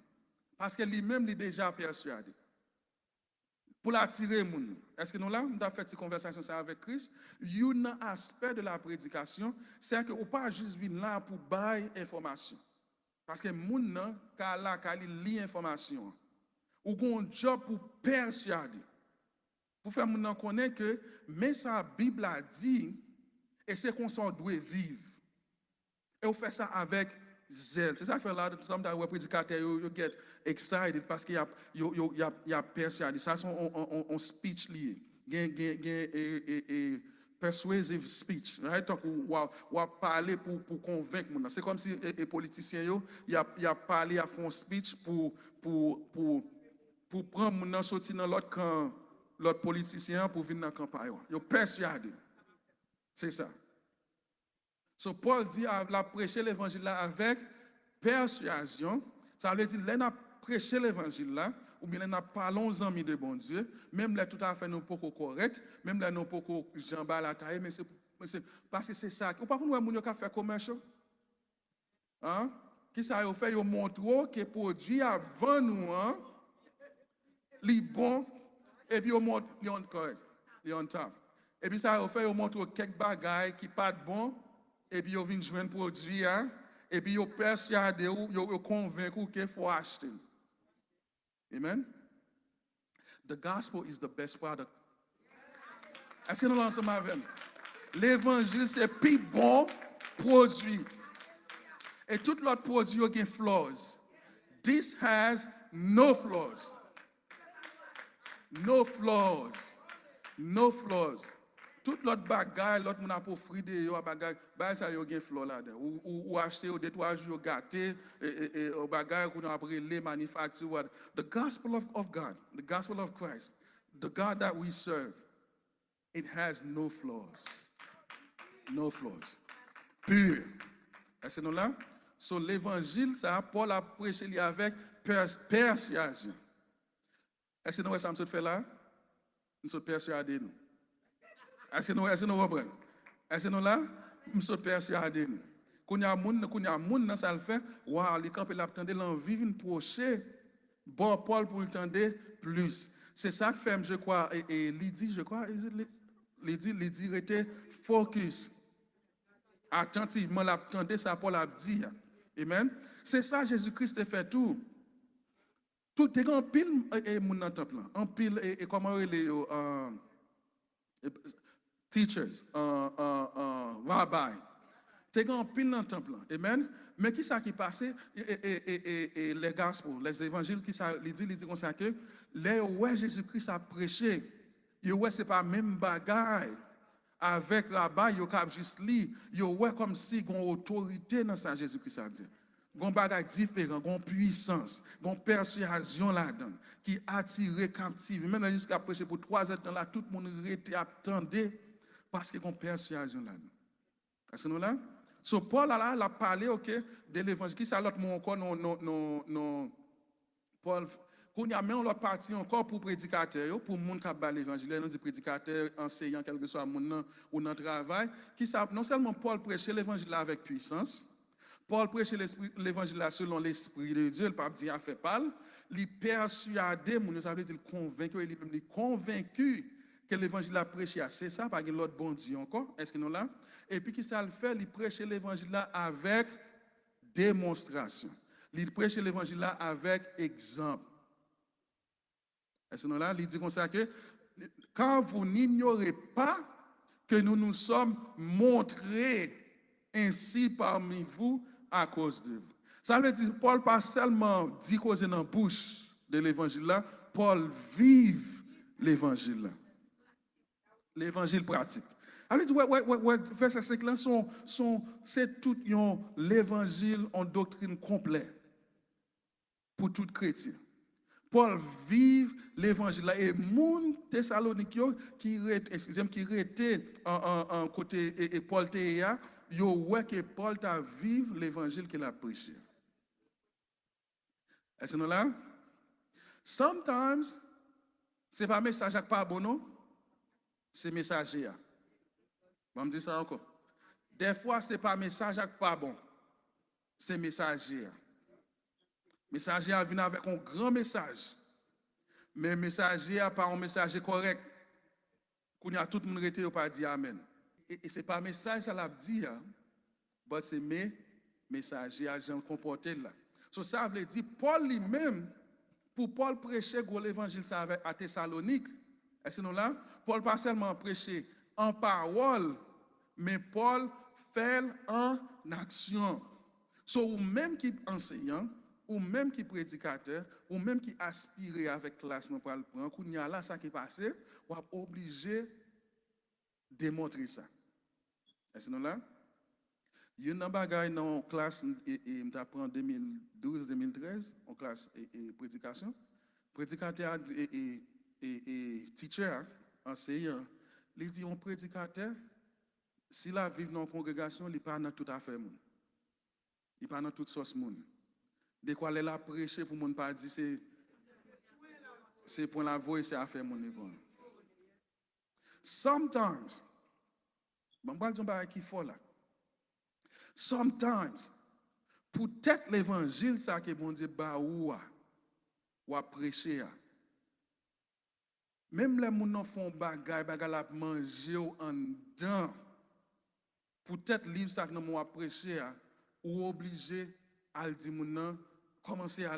Parce que lui-même est déjà persuadé. Pour l'attirer moun. Est-ce que nous là, nous avons fait cette conversation avec Christ? Un aspect de la prédication, c'est que on pas juste venir là pour bailler information. Parce que moun nan ka li information. Ou gon job pour persuader. Pour faire moun nan connaître que mais sa Bible a dit et c'est qu'on s'en doit vivre. Et on fait ça avec zèle. C'est ça qui fait là, sometimes les prédicateurs you get excited parce qu'il y a persuadé. Ça c'est un speech lié. Persuasive speech, right? Donc, ou parler pour convaincre les gens. C'est comme si les politiciens, ils a parlé à fond speech pour prendre les gens sortir dans l'autre camp, l'autre politicien pour venir dans la campagne. Ils persuadé. C'est ça. So Paul dit la prêcher l'évangile là avec persuasion. Ça veut dire là prêcher l'évangile là ou bien là parlons aux amis de bon Dieu, même là tout à fait non pas correct, même là non pas jambes la taille mais c'est parce que c'est ça. Ou pas qu'on moun yo ka faire commercial. Hein? Qui ça yo fait yo montre que produit avant nous hein li bon et puis yo montre li on correct, li on top. Et puis ça yo fait yo montre quelques bagailles qui pas bon. Et puis, ils viennent joindre produit, hein? Et puis, ils persuadent, ils convaincent qu'il faut acheter. Amen? The gospel is the best product. Est-ce que nous lançons ma veine? L'évangile, c'est le plus bon produit. Et tout l'autre produit, il y a flaws. This has no flaws. No flaws. No flaws. Tout l'autre bagaille, l'autre moun a pour fride yo bagaille, bah ça yo gen flot là-dedans. Ou acheter ou 2-3 jours gâté et bagaille qu'on a après les manufacture. The gospel of God, the gospel of Christ, the God that we serve, it has no flaws. No flaws. Pur. Est-ce que nous là? So l'évangile ça Paul a prêché avec persuasion. Est-ce que nous ça me fait là? Nous sommes persuadés nous. Est-ce que nous reprenons? Est-ce que nous là? Nous sommes persuadés. Quand il y a moun, ça le fait, waouh, les camps, ils attendent l'envie de procher. Bon, Paul pour le plus. C'est ça que fait, je crois, et Lydie, je crois, Lydie était focus. Attentivement, l'attendait, ça Paul a dit. Amen. C'est ça, Jésus-Christ a fait tout. Tout est en pile, et moun dans le temple. En pile, et comment il est, teachers, rabbi, t'es en pile dans le temple. Amen. Mais qui ça qui passait et les gospels, les évangiles qui ça dit comme ça que les ouais Jésus-Christ a prêché Yo ouais c'est pas même bagaille avec rabbin yo cap juste li, yo ouais comme si gon autorité dans ça Jésus-Christ a dit. Gon bagaille différent, gon puissance, gon persuasion là-dedans qui attire captive. Même jusqu'à prêcher pour 3 heures là tout le monde était attendait parce que gon persuasion là-dedans. Est-ce que nous là? So Paul là a parlé OK de l'évangile qui ça l'autre mot encore non Paul qu'on y a même l'autre partie encore pour prédicateur pour monde qui a l'évangile non dit prédicateur enseignant quel que soit monde ou dans travail qui ça non seulement Paul prêchait l'évangile avec puissance. Paul prêchait l'évangile selon l'esprit de Dieu, le pape dit a fait parle, il persuadé nous ça veut dire convaincu que l'évangile a prêché, c'est ça, pas l'autre bon Dieu encore, est-ce que nous là? Et puis, qui ça le fait? Il prêche l'évangile là avec démonstration. Il prêche l'évangile là avec exemple. Est-ce que nous là? Il dit comme ça que, quand vous n'ignorez pas que nous nous sommes montrés ainsi parmi vous à cause de vous. Ça veut dire, Paul pas seulement dit cause dans la bouche de l'évangile là, Paul vive l'évangile là. L'évangile pratique. Alors, verset 5 là, c'est tout l'évangile en doctrine complète pour tout chrétien. Paul vive l'évangile là et moun Thessalonique qui était en côté et Paul Théa, yo ouais que Paul t'a vive l'évangile qu'il a prêché. Est-ce que nous là? Sometimes c'est pas message avec pas bon non? C'est messager. On me dit ça encore. Des fois, ce n'est pas message qui pas bon. C'est messager. Messager vient avec un grand message. Mais messager n'a pas un message correct. Quand il y a tout le monde qui pas dit Amen. Et ce n'est pas message ça l'a dit, mais c'est mes messagers à gens comportés là. So, ça veut dire, Paul lui-même, pour Paul prêcher l'évangile à Thessalonique, est-ce que nous là? Paul pas seulement prêcher en parole, mais Paul fait en action. So, ou même qui enseignant, ou même qui prédicateur, ou même qui aspire avec classe, nous parlons prendre, quand il y a là ça qui passe, on est obligé de démontrer ça. Est-ce que nous là? Il y a une bagaille dans la classe, et m'apprend en 2012-2013, en classe et prédication. Prédicateur et teacher, enseignant, il dit un prédicateur, s'il a vécu dans une congrégation, il n'est pas dans tout affaire. Il n'est pas dans toute sauce. De quoi il a prêché pour ne pas dire c'est pour la voix, c'est affaire. Sometimes, je vais dire un qui faut là. Sometimes, peut-être l'évangile, ça que bon Dieu ba ou a prêché. Même les gens font bagay la manger en dedans. Peut-être livre ça que nous a prêché ou obligé à dire moun commencer à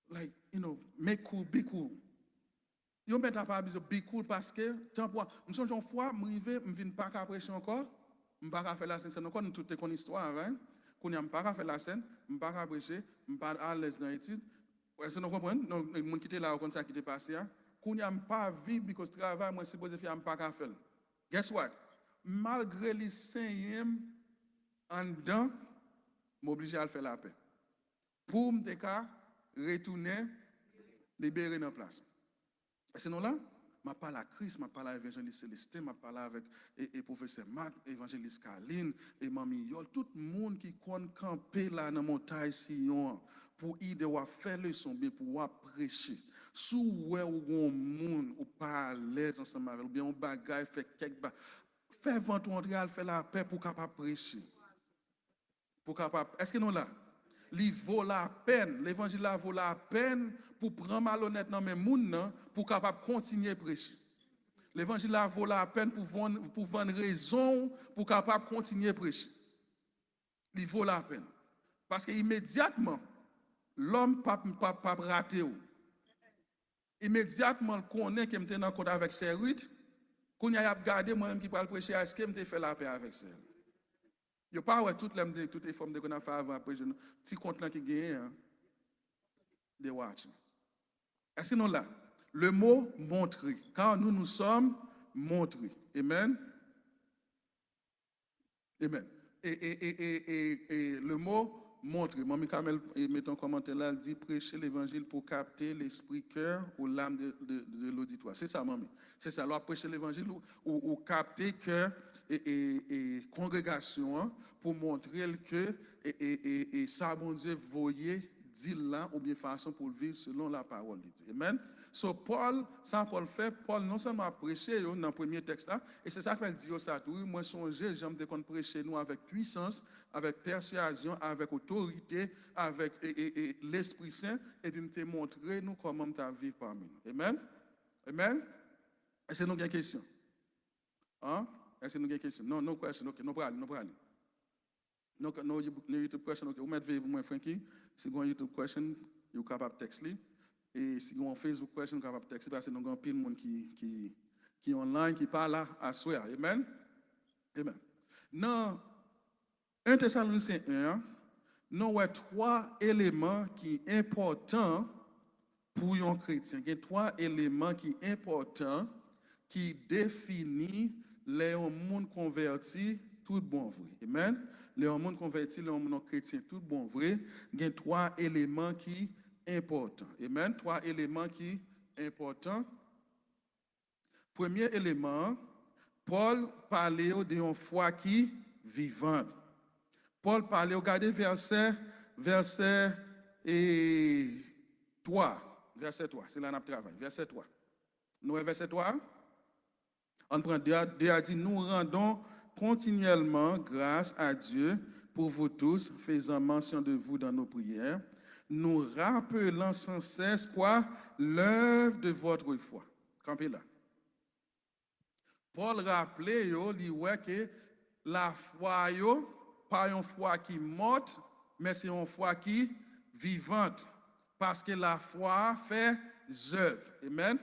like make cool, be cool. Yo met pas besoin be cool parce que tant pour nous une fois m'rivé m'vinn pas ka prêcher encore, m'pas ka faire la scène encore nous toute une histoire hein. Qu'on y pas ka faire la scène, m'pas ka prêcher, m'pas à l'aise dans l'étude. Est-ce que nous comprenons? Non, moun qui était là comme ça qui était passé qu'on y pas vivre parce que travail moi supposé faire pas ka faire. Guess what? Malgré les saints en dedans, m'oblige à faire la paix. Pour me retourner, libérer dans place. Et sinon là, je parle à Christ, je parle à l'évangéliste Célestin, je parle avec le professeur Marc, l'évangéliste Caline, et Mamie Yol, tout le monde qui compte camper là dans la montagne Sion pour aider à faire le son bien, pour prêcher. Si vous avez un monde ou pas à l'aise ensemble avec, ou bien un bagage fait quelque chose, faites votre entrée à faire la paix pour capable prêcher. Est-ce que nous là? Il vaut la peine, l'évangile là vaut la peine pour prendre malhonnête dans mes moun pour capable continuer à prêcher. L'évangile là vaut la peine pour vendre raison pour capable continuer à prêcher. Il vaut la peine. Parce que immédiatement, l'homme pas raté. Immédiatement, il connaît qu'il est dans compte avec ses rites. Quand il a regardé moi-même qui parle prêcher, est-ce qu'il me fait la paix avec ça? Il n'y a pas toutes les formes de qu'on a fait avant après petit compte là qui gagne de watch. Est-ce que nous là? Le mot montrer, car nous sommes montrés. Amen. Amen. Et le mot montrer, Mamie Kamel, met un commentaire là, elle dit prêcher l'évangile pour capter l'esprit, cœur ou l'âme de l'auditoire. C'est ça, Mamie. C'est ça, alors prêcher l'évangile ou capter cœur et congrégation hein, pour montrer que et ça, bon Dieu, voyez, dit là, ou bien façon pour vivre selon la parole de Dieu. Amen. So Paul, ça Paul fait, Paul non seulement a prêché dans le premier texte là, et c'est ça qu'il dit ça tout. Moi songer, j'aime de qu'on prêcher nous avec puissance, avec persuasion, avec autorité, avec l'Esprit Saint, et de te montrer nous comment tu vivre parmi nous. Amen. Amen. Est-ce que nous avons une question? Hein? Est-ce que nous avons une question? Non, no question. Ok, no problem. No YouTube question. Ok, vous mettez moi Frankie. Si vous avez une YouTube question, vous êtes capable de texter. Et si vous avez un Facebook question, vous êtes capable de texter parce que nous avons plein de monde qui est online, qui parle à soi. Amen. Amen. Dans 1 Thessaloniciens 1, nous avons 3 éléments qui sont importants pour un chrétien. Il y a 3 éléments qui sont importants qui définissent les monde convertis tout bon vrai. Amen. Les monde convertis, les monde chrétiens tout bon vrai. Il y a 3 éléments qui sont importants. Amen. 3 éléments qui sont importants. Premier élément, Paul parlait d'une foi qui vivante. Paul parlait, regardez verset 3. Verset 3, c'est là qu'on travaille. Verset 3. Nous, verset 3. On prend Dieu a dit, nous rendons continuellement grâce à Dieu pour vous tous, faisant mention de vous dans nos prières, nous rappelant sans cesse quoi? L'œuvre de votre foi. Campez là. Paul rappelait que la foi, pas une foi qui morte, mais c'est une foi qui vivante. Parce que la foi fait œuvre. Amen.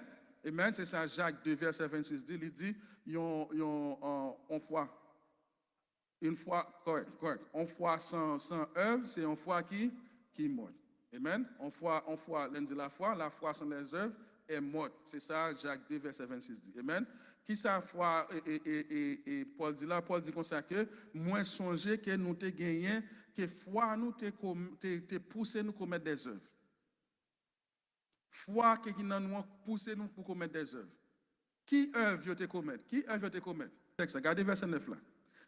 Amen. C'est ça, Jacques 2, verset 26 dit. Il dit, une foi, correct. Une foi sans œuvre, c'est une foi qui morte. Amen. Une foi, dit la foi sans les œuvres est morte. C'est ça, Jacques 2, verset 26 dit. Amen. Qui sa foi, et Paul dit là, Paul dit comme ça que, moi songer que nous te gagné, que foi nous te poussé nous commettre des œuvres. Foi qui nous poussé nous pour commettre des œuvres. Qui œuvre te commettre? Qui œuvre te commettre? Regardez verset 9 là.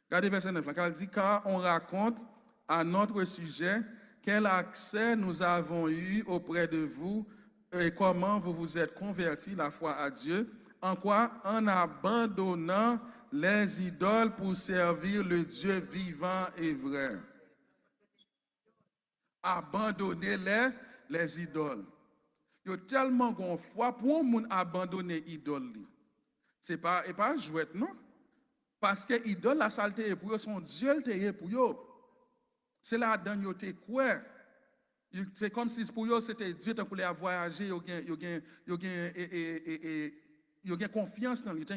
Regardez verset 9 là. Car il dit, car on raconte à notre sujet quel accès nous avons eu auprès de vous et comment vous vous êtes convertis la foi à Dieu. En quoi? En abandonnant les idoles pour servir le Dieu vivant et vrai. Abandonner les idoles. Il y a tellement de foi pour moun abandonner l'idole. Ce n'est pas jouet, non? Parce que l'idole, la saleté est pour eux, son Dieu est pour eux. C'est là dans yo te quoi. C'est comme si pour eux, c'était Dieu qui voulait voyager, il y a confiance dans lui, il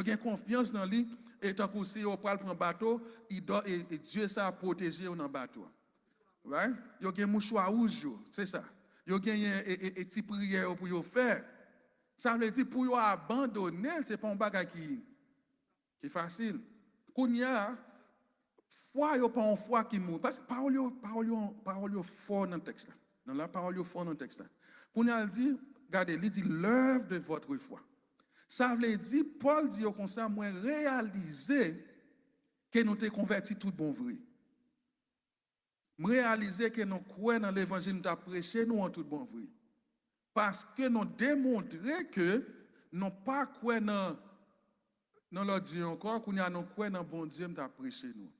y a confiance dans lui, et tant que si on prend un bateau, et Dieu ça a protégé dans le bateau. Right? Il y a un mouchoir rouge, c'est ça. Il y a une petite prière pour faire. Ça veut dire pour abandonner, ce n'est pas un bagage qui est facile. Quand il y a foi, il n'y a pas une foi qui mourut. Parce que parole est fort dans le texte. Dans la parole est fort dans le texte. Quand il dit, regardez, il dit l'œuvre de votre foi. Ça veut dire, Paul dit comme ça, moi réaliser que nous t'es convertis tout bon vrai. Réaliser que nous croyons dans l'évangile, nous avons prêché, nous en tout bon vrai. Parce que nous démontrons que nous pas croyons dans le Dieu encore, qu'on a nous croyons dans bon Dieu, nous avons prêché nous.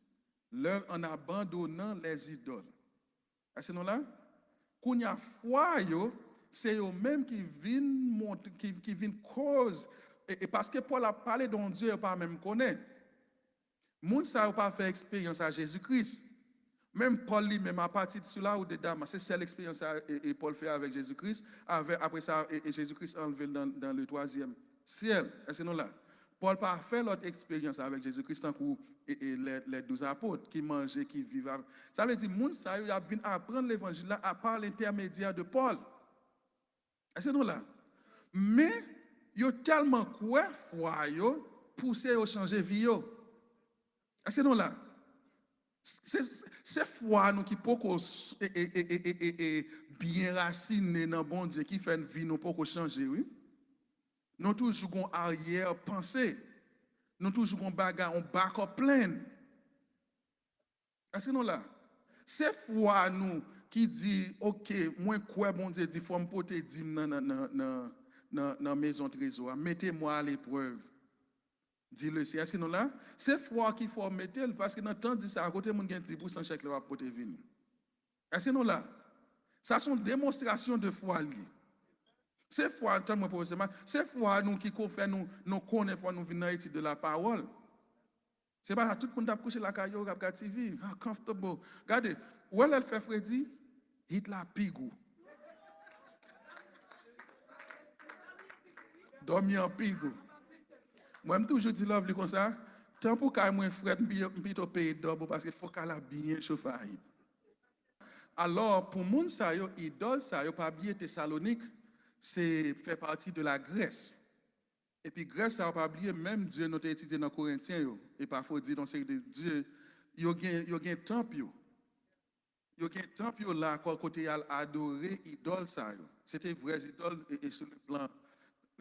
L'œuvre en abandonnant les idoles. Est-ce que nous là? Qu'on a foi, c'est eux-mêmes qui viennent cause. Et parce que Paul a parlé d'un Dieu, il n'a pas même connaît. Moun ça n'a pas fait expérience à Jésus-Christ. Même Paul lui-même à partir de cela ou de Damas, c'est celle l'expérience et Paul fait avec Jésus-Christ. Après ça, Jésus-Christ enlevé dans le 3e ciel. Est-ce que nous là? Paul n'a pas fait l'autre expérience avec Jésus-Christ tant que les 12 apôtres qui mangeaient, qui vivaient. Ça veut dire que moun ça a venu apprendre l'évangile là à part l'intermédiaire de Paul. Est-ce que nous là? Mais yo tellement quoi foi yo pousser au changer vie yo. Est-ce que non là? C'est foi nous qui poko bien racine dans bon Dieu qui fait vie nous poko changer oui. Nous toujours gon arrière pensée. Nous toujours gon bagarre on backup plan. Est-ce que non là? C'est foi nous qui dit OK, moi quoi bon Dieu dit faut me porter dim dans maison trésor. Mettez-moi à l'épreuve. Dis-le, c'est est-ce que nous là? C'est foi qu'il faut mettre parce que dans le temps dit ça à côté mon gain 10% chèque va porter vin. Est-ce que nous là? Ça sont démonstrations de foi liées. C'est foi tellement professionnellement, c'est foi nous qui fait nous connaît foi nous venir étude de la parole. C'est pas tout le monde a couché la caillou regarde TV, comfortable. Regardez, où elle fait Freddy, hit la pigou. Dormir en pigou. Moi-même toujours dis lovely comme ça, tant pour qu'à moi Fred m'pito payer double parce qu'il faut qu'elle a bien chauffé. Alors pour moun ça yo idole ça yo pas bien Thessalonique, c'est fait partie de la Grèce. Et puis Grèce ça pas oublier même Dieu nous étudié dans Corinthiens yo et parfois dit dans série de Dieu yo gen temple yo. Yo gen temple yo là côté al adorer idole ça yo. C'était vrai idole et sur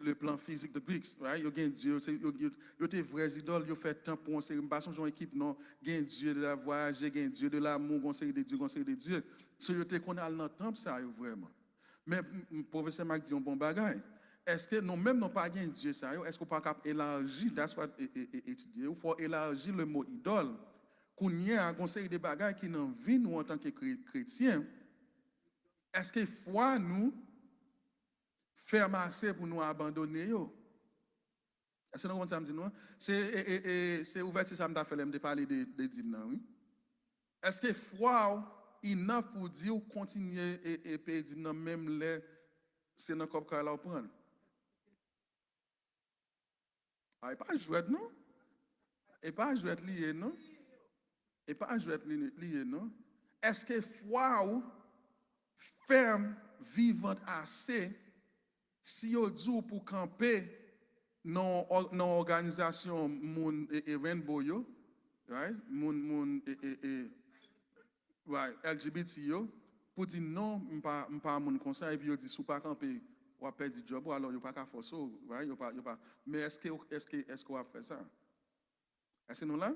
le plan physique de Greeks, right? Yo gen Dieu, yo te vrais idoles, yo fait temps pour une série, pas son équipe non, gen Dieu de la voyage, gen Dieu de l'amour, gon série de Dieu. So yo te connait dans le temple ça yo vraiment. Mais professeur Mac dit un bon bagage. Est-ce que nous même non pas gen Dieu ça yo, est-ce qu'on pas cap élargir that's what étudier, il faut élargir le mot idole. Qu'on y a un série de bagages qui n'en vie nous en tant que chrétiens. Est-ce que foi nous faire masser pour nous abandonner yo? Est-ce que nous ça me dit non? C'est ouvert si ça me fait de parler de dîmes oui. Est-ce que foi enough pour dire continuer et payer dîmes même les c'est dans comme là prendre? Ah, et pas jouer non? Et pas jouer lié non? Et pas jouer lié non? Est-ce que foi ferme vivante assez si vous dit pour camper dans l'organisation Moun et Rainbow, right? Moun right, LGBT, pour dire non, pas mon conseil, et puis vous dit, si vous pas camper, vous avez perdu le job, alors vous pas qu'à forcer, right? Mais est-ce qu'on va faire ça? Est-ce que nous là?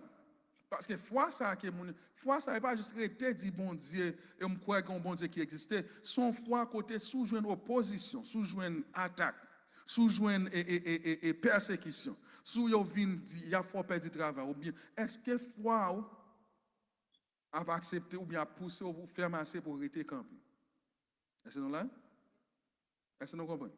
Parce que foi ça n'est pas juste rester dit bon Dieu et me croire qu'un bon Dieu qui existait, son foi côté sous-joindre opposition, sous-joindre attaque, sous-joindre et persécution. Sous yo vinn dit il y a fort perdre du travail ou bien est-ce que foi a accepté ou bien a poussé ou vous faire masser pour rester campé? Est-ce que nous là? Est-ce que nous comprenons?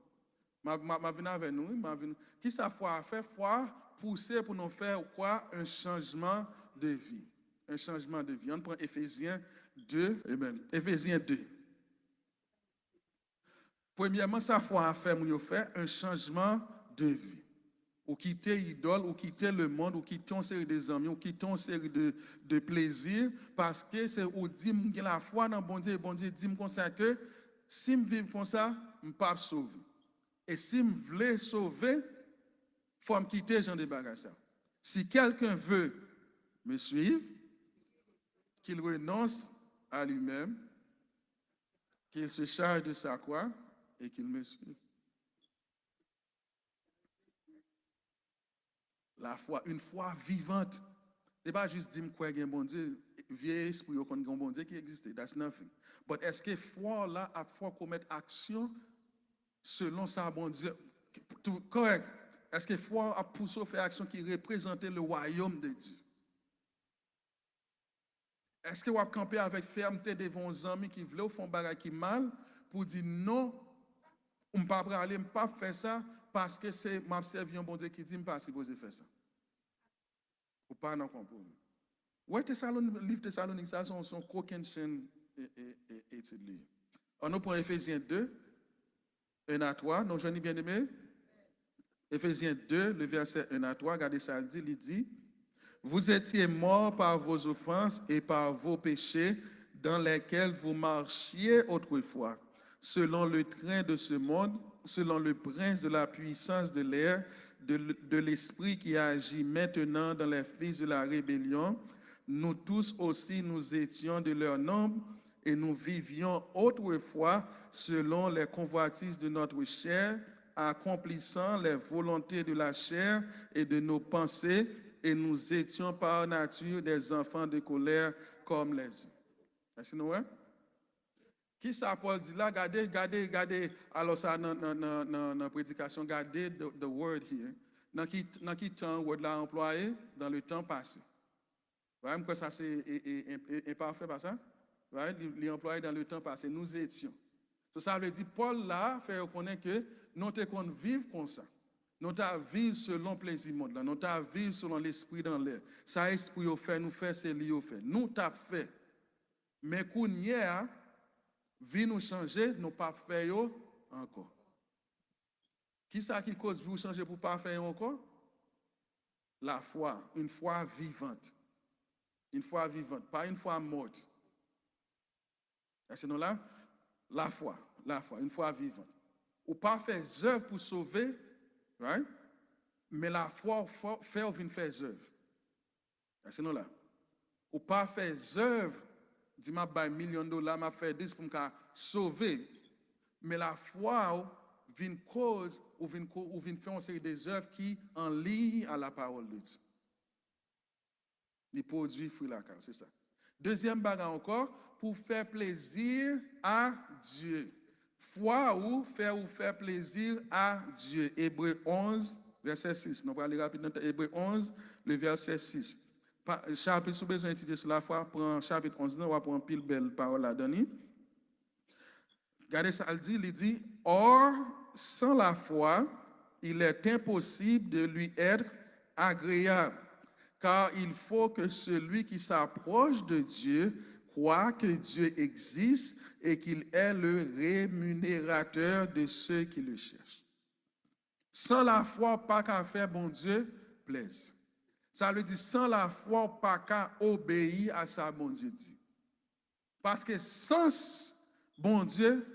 Ma venu avec nous, qui ça foi a fait foi pousser pour nous faire quoi? Un changement de vie. Un changement de vie. On prend Éphésiens 2. Amen. Éphésiens 2. Premièrement, ça foi a fait nous faire un changement de vie. Ou quitter l'idole, ou quitter le monde, ou quitter une série de amis, ou quitter une série de plaisirs, parce que c'est où dit que la foi dans bon Dieu, et bon Dieu dit comme ça que si je vis comme ça, je ne peux pas sauver. Et si je veux sauver, il faut me quitter Jean de Bagassa. Si quelqu'un veut me suivre, qu'il renonce à lui-même, qu'il se charge de sa croix et qu'il me suive. La foi, une foi vivante. Ce n'est pas juste dire que il y a un bon Dieu, vieil esprit, il y a un bon Dieu qui existe. That's nothing. But est-ce que foi là, a foi commettre action selon sa bon Dieu? Correct. Est-ce que foi a poussé faire action qui représentait le royaume de Dieu? Est-ce que vous avez campé avec fermeté devant vos amis qui veulent faire un bagage qui mal pour dire non, on ne peut pas aller, on ne peut pas faire ça parce que c'est m'a servi un bon Dieu qui dit, je ne pas supposé faire ça. Ou pas dans compromis. Ouais, livre Thessalonique, ça, son coquin chaîne étudié. On nous prend Éphésiens 2, 1 à 3, nos jeunes bien-aimés. Éphésiens 2, le verset 1 à 3, regardez ça, il dit, vous étiez morts par vos offenses et par vos péchés dans lesquels vous marchiez autrefois, selon le train de ce monde, selon le prince de la puissance de l'air, de l'esprit qui agit maintenant dans les fils de la rébellion. Nous tous aussi, nous étions de leur nombre et nous vivions autrefois selon les convoitises de notre chair, accomplissant les volontés de la chair et de nos pensées, et nous étions par nature des enfants de colère comme les autres. Est-ce que nous voyons? Qui ça Paul dit là? Regardez. Alors ça, dans la prédication, regardez the word here. Dans qui temps word là employé? Dans le temps passé. Vous voyez que ça c'est imparfait, pas ça? Vous voyez, il est employé dans le temps passé. Nous étions. Ça veut dire, Paul là fait reconnaître que nous devons vivre comme ça. Nous devons vivre selon le plaisir du monde. Nous devons vivre selon l'esprit dans l'air. Ça, esprit au fait, nous fait, c'est lui au fait. Nous t'avons fait. Mais qu'on y est, vie nous changer, nous pas faire encore. Qui ça qui cause vous changer pour pas faire encore? La foi, une foi vivante. Une foi vivante, pas une foi morte. Est-ce que nous là? La foi, une foi vivante. Ou pas faire œuvre pour sauver, right? Mais la foi fait ou vient faire œuvre. Est-ce que nous là? Ou pas faire œuvre, dis m'a $1 million, m'a fait 10 pour me sauver. Mais la foi vient cause ou vient faire une série des œuvres qui en ligne à la parole de Dieu. Les produits fruits la carte, c'est ça. Deuxième bagarre encore, pour faire plaisir à Dieu. Foi ou faire plaisir à Dieu. Hébreux 11, verset 6. Nous allons aller rapidement. Hébreux 11, le verset 6. Chapitre, si vous avez besoin d'étudier sur la foi, prends chapitre 11, on va prendre pile belle parole à donner. Regardez ça, il dit, or, sans la foi, il est impossible de lui être agréable. Car il faut que celui qui s'approche de Dieu croit que Dieu existe et qu'il est le rémunérateur de ceux qui le cherchent. Sans la foi, pas qu'à faire bon Dieu plaise. Ça veut dire sans la foi, pas qu'à obéir à ça bon Dieu dit. Parce que sans bon Dieu,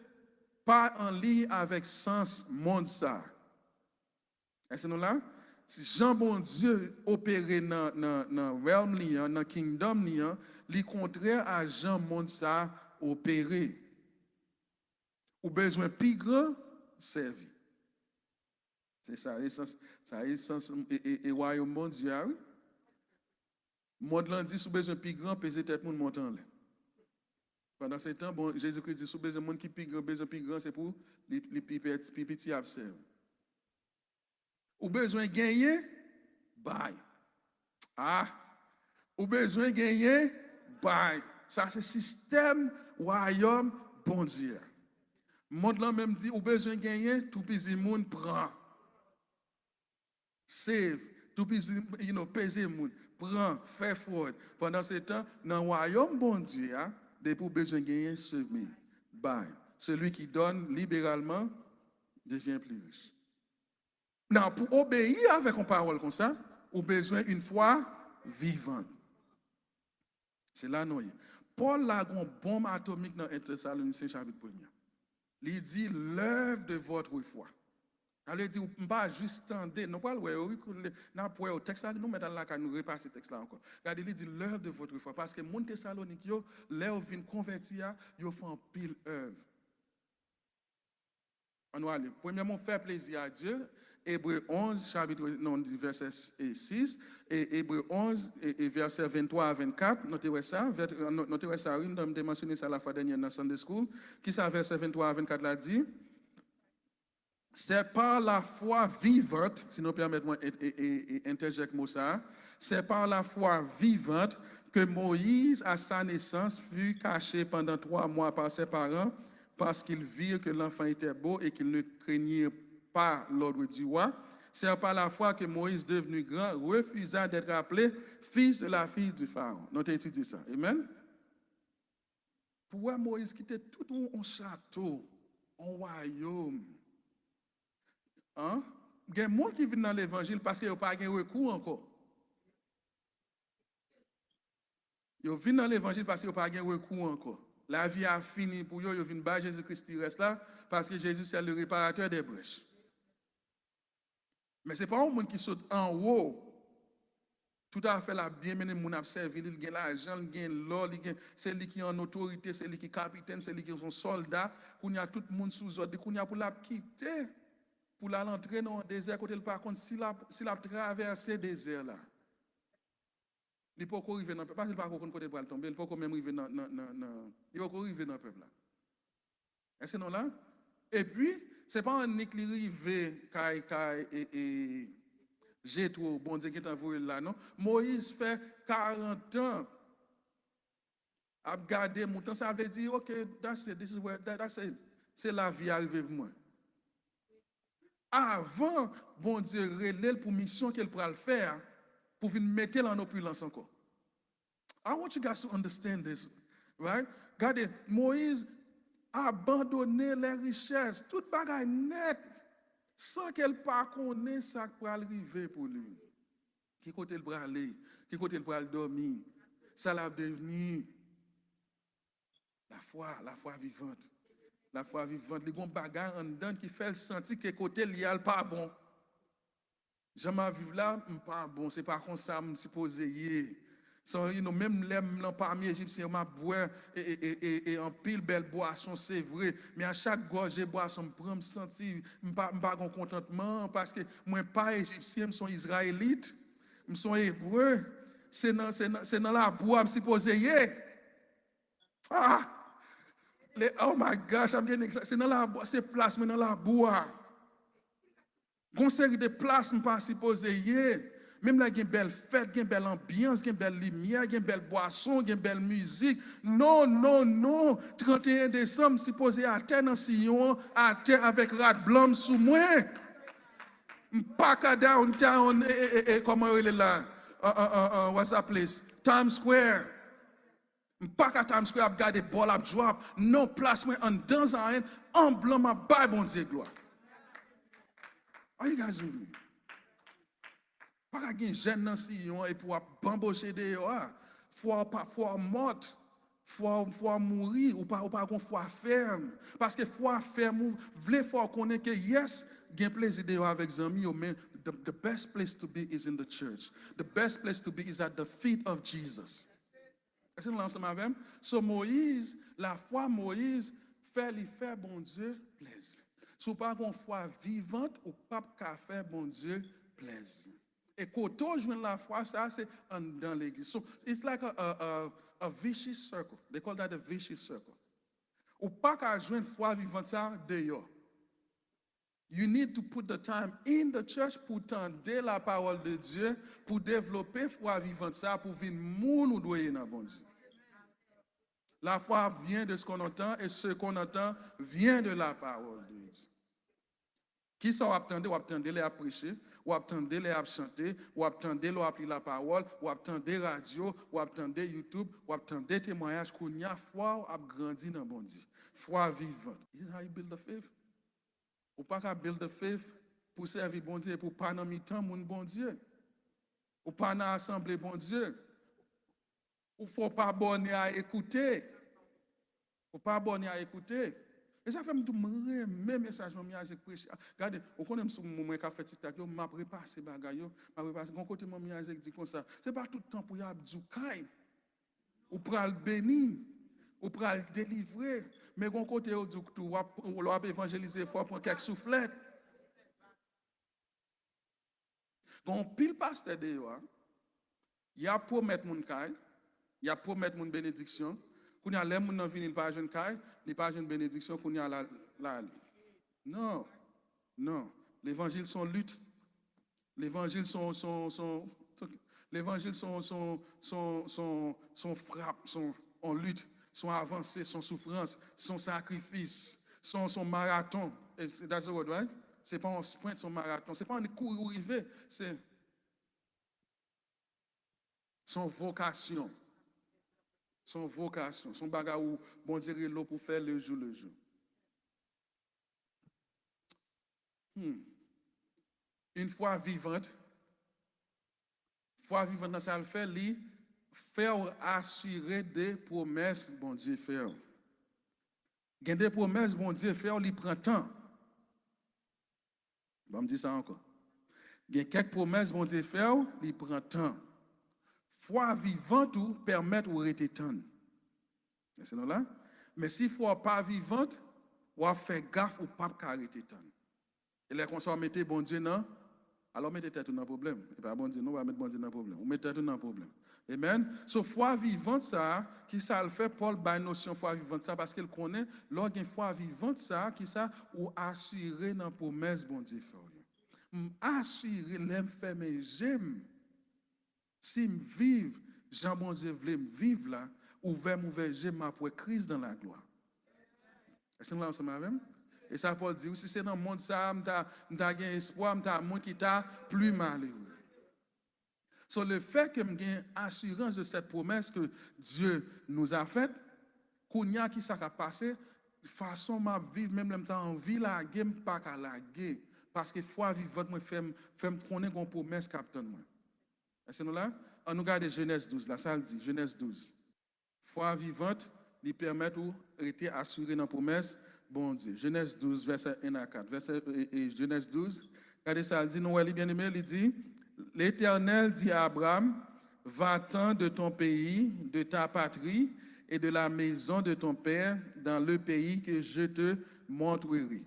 pas en lien avec sens monde ça. Est-ce que nous là? Si Jean bon Dieu opéré dans le realm, dans le kingdom, li contraire à Jean monde ça opéré. Ou besoin plus grand servir. C'est ça, essence et royaume bon Dieu. Oui? Monde l'an dit sous besoin plus grand, peser tête monde montant là. Pendant ce temps, bon, Jésus-Christ dit sous besoin monde qui plus grand, besoin plus grand, c'est pour les petits observer. Ou besoin gagner, bye. Ah, ou besoin gagner, bye. Ça c'est système royaume bon Dieu. Monde là même dit ou besoin gagner, tout petit monde prend. Save, tout petit peser monde, prend, fait fraude. Pendant ce temps, dans le royaume bon Dieu, des pour besoin gagner semer, bye. Celui qui donne libéralement devient plus riche. Non, pour obéir avec une parole comme ça, on a besoin d'une foi vivante. C'est là nous. Paul a une bombe atomique dans 1 Thessaloniciens chapitre 1. Il dit l'œuvre de votre foi. Il dit, on ne peut pas juste tendre, nous pas le texte là, nous mettons là quand nous repassons ce texte là encore. Regardez, il dit l'œuvre de votre foi. Parce que les gens Thessaloniques, l'œuvre vient convertir, ils font pile œuvre. On va aller. Premièrement, faire plaisir à Dieu. Hébreux 11, chapitre, verset 6, et Hébreux 11, et verset 23 à 24. Notez ça, oui, nous avons mentionné ça la fois dernière dans Sunday School. Qui ça, verset 23 à 24 l'a dit? C'est par la foi vivante, si nous permettez-moi d'interjecter mot ça, c'est par la foi vivante que Moïse, à sa naissance, fut caché pendant 3 mois par ses parents, parce qu'ils virent que l'enfant était beau et qu'ils ne craignaient pas l'ordre du roi. C'est par la foi que Moïse, devenu grand, refusa d'être appelé fils de la fille du Pharaon. Nous avons étudié ça. Amen. Pourquoi Moïse quittait tout un château, un royaume? Hein? Il y a des gens qui viennent dans l'évangile parce qu'ils n'ont pas de recours encore. Ils viennent dans l'évangile parce qu'ils n'ont pas de recours encore. La vie a fini pour eux, ils viennent bas, Jésus-Christ reste là, parce que Jésus c'est le réparateur des brèches. Mais ce n'est pas un monde qui saute en haut. Tout à fait la bien mené, mon a servi, il gagne l'argent, il gagne l'or, c'est lui qui est en autorité, c'est lui qui est capitaine, c'est lui qui est son soldat, qu'on y a tout le monde sous ordre, qu'on y a pour la quitter, pour l'entrer dans le désert, côté par contre, s'il a traversé le désert là, il peut pas arriver dans le peuple, parce qu'il ne peut pas côté pour tomber, il peut pas même arriver dans il peut pas arriver dans le peuple là. Est-ce que non là? Et puis, ce n'est pas un nick qui arrive et j'ai trop bon Dieu qui est envoyé là, non? Moïse fait 40 ans à garder mon temps. Ça veut dire, OK, that's it, this is where, that's it. C'est la vie arrivée pour moi. Avant, bon Dieu relève pour mission qu'elle pourra le faire, pour venir mettre en opulence encore. I want you guys to understand this, right? Regardez, Moïse a abandonné les richesses, toute bagaille net, sans qu'elle ne connaisse ça pour arriver pour lui. Qui côté le bras aller, qui côté le bras dormir. Ça l'a devenu la foi vivante. La foi vivante, les gros bagages en dedans qui fait sentir que côté il y a pas bon. Jamais vivre là, pas bon, c'est pas comme ça me supposé. Même les parmi Égyptiens, m'a boire et en pile belle boisson, c'est vrai. Mais à chaque gorgée boisson, me sentir pas contentement parce que moi pas Égyptien, je suis Israélite, je suis hébreu. C'est dans la bois, me supposé. Oh my gosh, c'est dans la bois, c'est place, mais dans la bois. Conseil de place, me pas supposé. Même là, il y a une belle fête, il y a une belle ambiance, il y a une belle lumière, il y a une belle boisson, il y a une belle musique. Non. 31 décembre, si posé à terre dans Sion, à terre avec rat blanc sous moi. Pas qu'à downtown, comment il est là? What's that place? Times Square. Pas qu'à Times Square, à garder ball à drop. Non, place moi en dans en blanc, ma baille, bon Dieu, gloire. Are you guys with me? Pas qu'un jeune dans Sion et pour bambocher dehors. Faut mort, faut mourir ou pas qu'on foi ferme. Parce que foi ferme, vle faut connaître que yes, gain plaisir dehors avec amis, mais the best place to be is in the church. The best place to be is at the feet of Jesus. Est-ce que nous l'ensemble avec? So Moïse, la foi Moïse fait bon Dieu plaise. Si pas qu'on foi vivante ou pas qu'à faire bon Dieu plaise. Et quand on joue la foi, ça c'est dans l'église. So it's like a vicious circle. They call that a vicious circle. Ou pas qu'à jouer foi vivante ça dehors. You need to put the time in the church pour tendre la parole de Dieu, pour développer foi vivante ça, pour venir moun ou doyer dans bon Dieu. La foi vient de ce qu'on entend et ce qu'on entend vient de la parole de Dieu. Qui sont attendez les à prêcher, ou attendez les à chanter, ou attendez les à appeler la parole, ou attendez radio, ou attendez YouTube, ou attendez témoignage qu'on y a foi à grandir dans bon Dieu. Foi vivante. This is how you build the faith. Ou pas qu'à build the faith pour servir bon Dieu, pour pas dans mi-temps mon bon Dieu. Ou pas dans l'assemblée bon Dieu. Ou faut pas bonner à écouter. Ou pas bonner à écouter. Et ça fait tout même message mon musique prêcher. Regardez, on connaît sur moment qu'a fait TikTok, yo m'a préparé ces bagages yo, m'a préparé gon côté mon musique dit comme ça. C'est pas tout le temps pour y abdoukai. Ou pral béni, ou pral délivrer, mais gon côté ou dit tout ou l'a évangéliser faut prendre quelques soufflettes. Gon pile pasteur de yo, il a promettre mon caille, il a promettre mon bénédiction. Quand il y a les gens qui viennent pas jeune caille, il pas jeune bénédiction qu'on y a la. Non. L'évangile sont lutte. L'évangile sont l'évangile sont frappe, sont en lutte, sont avancées, sont souffrance, sont sacrifice, sont marathon. That's the word, right? C'est pas un sprint, c'est un marathon. C'est pas un cours ou arrivé, c'est son vocation. Son vocation, son bagage où bon Dieu est là pour faire le jour. Une fois vivante, dans ça le fait, lui faire assurer des promesses bon Dieu fait. Il y a des promesses, bon Dieu, faire, il prend temps. Je vais me dire ça encore. Il y a quelques promesses, bon Dieu, faire, il prend temps. Foi vivante ou permettre ou rester temps. C'est là? Mais si foi pas vivante, ou faire gaffe ou pas arrêter temps. Et là, quand on mettre bon Dieu, non? Alors mettez tête dans le problème. Et pas bon Dieu, non, on va mettre bon Dieu dans le problème. On met tête dans le problème. Amen. So, foi vivante, ça, qui ça le fait, Paul, by notion foi vivante, ça, parce qu'il connaît, lors d'une foi vivante, ça, qui ça, ou assurer dans la promesse, bon Dieu, assurer, l'aime fait, mais j'aime. Si je vive, Jean bon Dieu voulait me vivre là, ouvert, j'aime après Christ dans la gloire. Est-ce que nous ensemble avec? Et ça, Paul dit, si c'est dans le monde, ça, je espoir, je un monde qui t'a plus malheureux. So, le fait que j'ai assurance de cette promesse que Dieu nous a faite, qu'on y a qui ça a passé, de façon ma vivre, même le temps en vie, la guerre, pas qu'à la guerre. Parce que foi vivante, moi, fait me connaître une promesse capitaine. Est-ce que nous là? On nous regarde Genèse 12, là, ça le dit, Genèse 12. Foi vivante, lui permet de rester assuré dans la promesse, bon Dieu. Genèse 12, verset 1 à 4. Genèse 12, regardez ça, il dit, Noël, bien aimé, il dit, l'Éternel dit à Abraham, va-t'en de ton pays, de ta patrie et de la maison de ton père dans le pays que je te montrerai.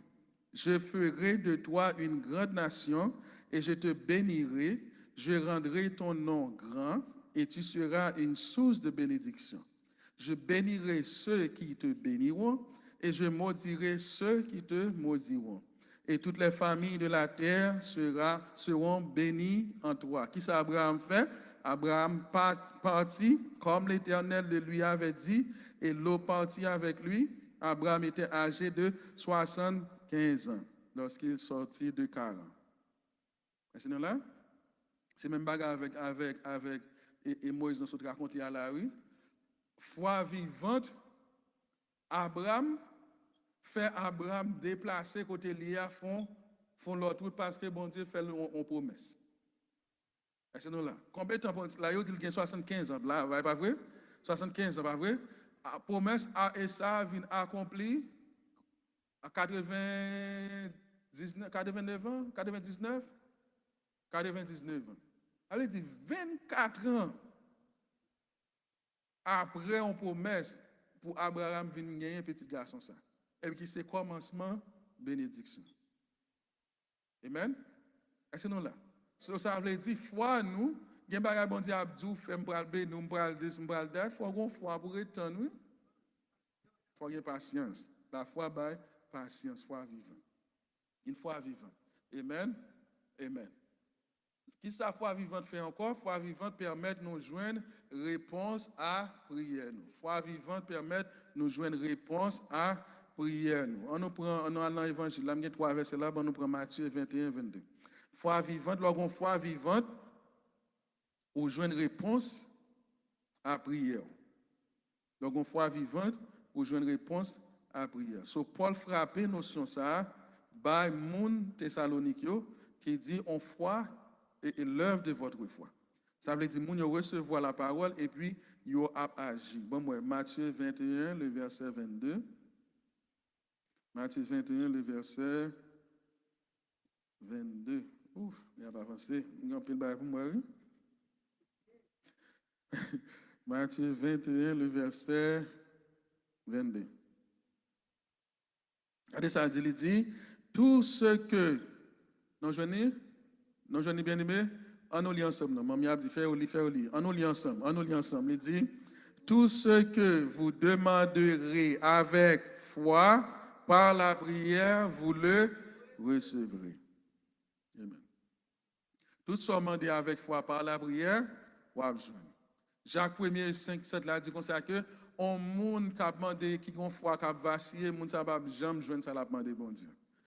Je ferai de toi une grande nation et je te bénirai. Je rendrai ton nom grand et tu seras une source de bénédiction. Je bénirai ceux qui te béniront et je maudirai ceux qui te maudiront. Et toutes les familles de la terre seront bénies en toi. Qui ça Abraham fait? Abraham partit comme l'Éternel le lui avait dit et l'eau partit avec lui. Abraham était âgé de 75 ans lorsqu'il sortit de Charan. Est-ce que là? C'est même bagarre avec Moïse dans ce raconté à la rue. Foi vivante, Abraham fait Abraham déplacer côté Lia font l'autre route parce que bon Dieu fait une promesse. Est-ce que nous là? Combien de temps là il dit qu'il y a 75 ans là, pas vrai? 75 ans, pas vrai? La promesse à Esa vient accomplie à 99 ans, 99 ans. Elle dit 24 ans après on promesse pour Abraham venir gagner un petit garçon ça. Et puis c'est commencement bénédiction. Amen. Est-ce que nous là? Ça veut dire foi nous, gen bagay bon Dieu abdou fait m'pral bé nous m'pral dis m'pral dat, faut gon foi pour étant nous. Faut avoir patience. La foi bail patience, foi vivante. Une foi vivante. Amen. Amen. Qui sa foi vivante fait encore? Foi vivante permet de nous joindre réponse à prière. Foi vivante permet de nous joindre réponse à prière. On nous prend dans l'évangile, là, il y a 3 versets là, on nous prend Matthieu 21, 22. Foi vivante, lorsqu'on foi vivante, on joint une réponse à prière. Lorsqu'on foi vivante, on joint une réponse à prière. So Paul frappé notion ça, by moun Thessalonicien qui dit on foi et l'œuvre de votre foi. Ça veut dire moun yo recevoir la parole et puis yo agi. Bon moi Matthieu 21 le verset 22. Matthieu 21 le verset 22. Ouf, il n'y a pas avancé. Il y a un peu de bail pour moi. Matthieu 21 le verset 22. Regardez ça, il dit, tout ce que, non, je n'ai bien aimé, on nous lit ensemble. Maman a dit, fais au lit, on nous lit ensemble. Il dit, tout ce que vous demanderez avec foi, par la prière, vous le recevrez. Amen. Tout ce que vous demandez avec foi, par la prière, vous avez besoin. Jacques 1er 5, 7 là dit comme ça que on monde qui a demandé qui gon foi qui a vacillé, monde ça pas jamais joindre ça l'a demandé bon Dieu.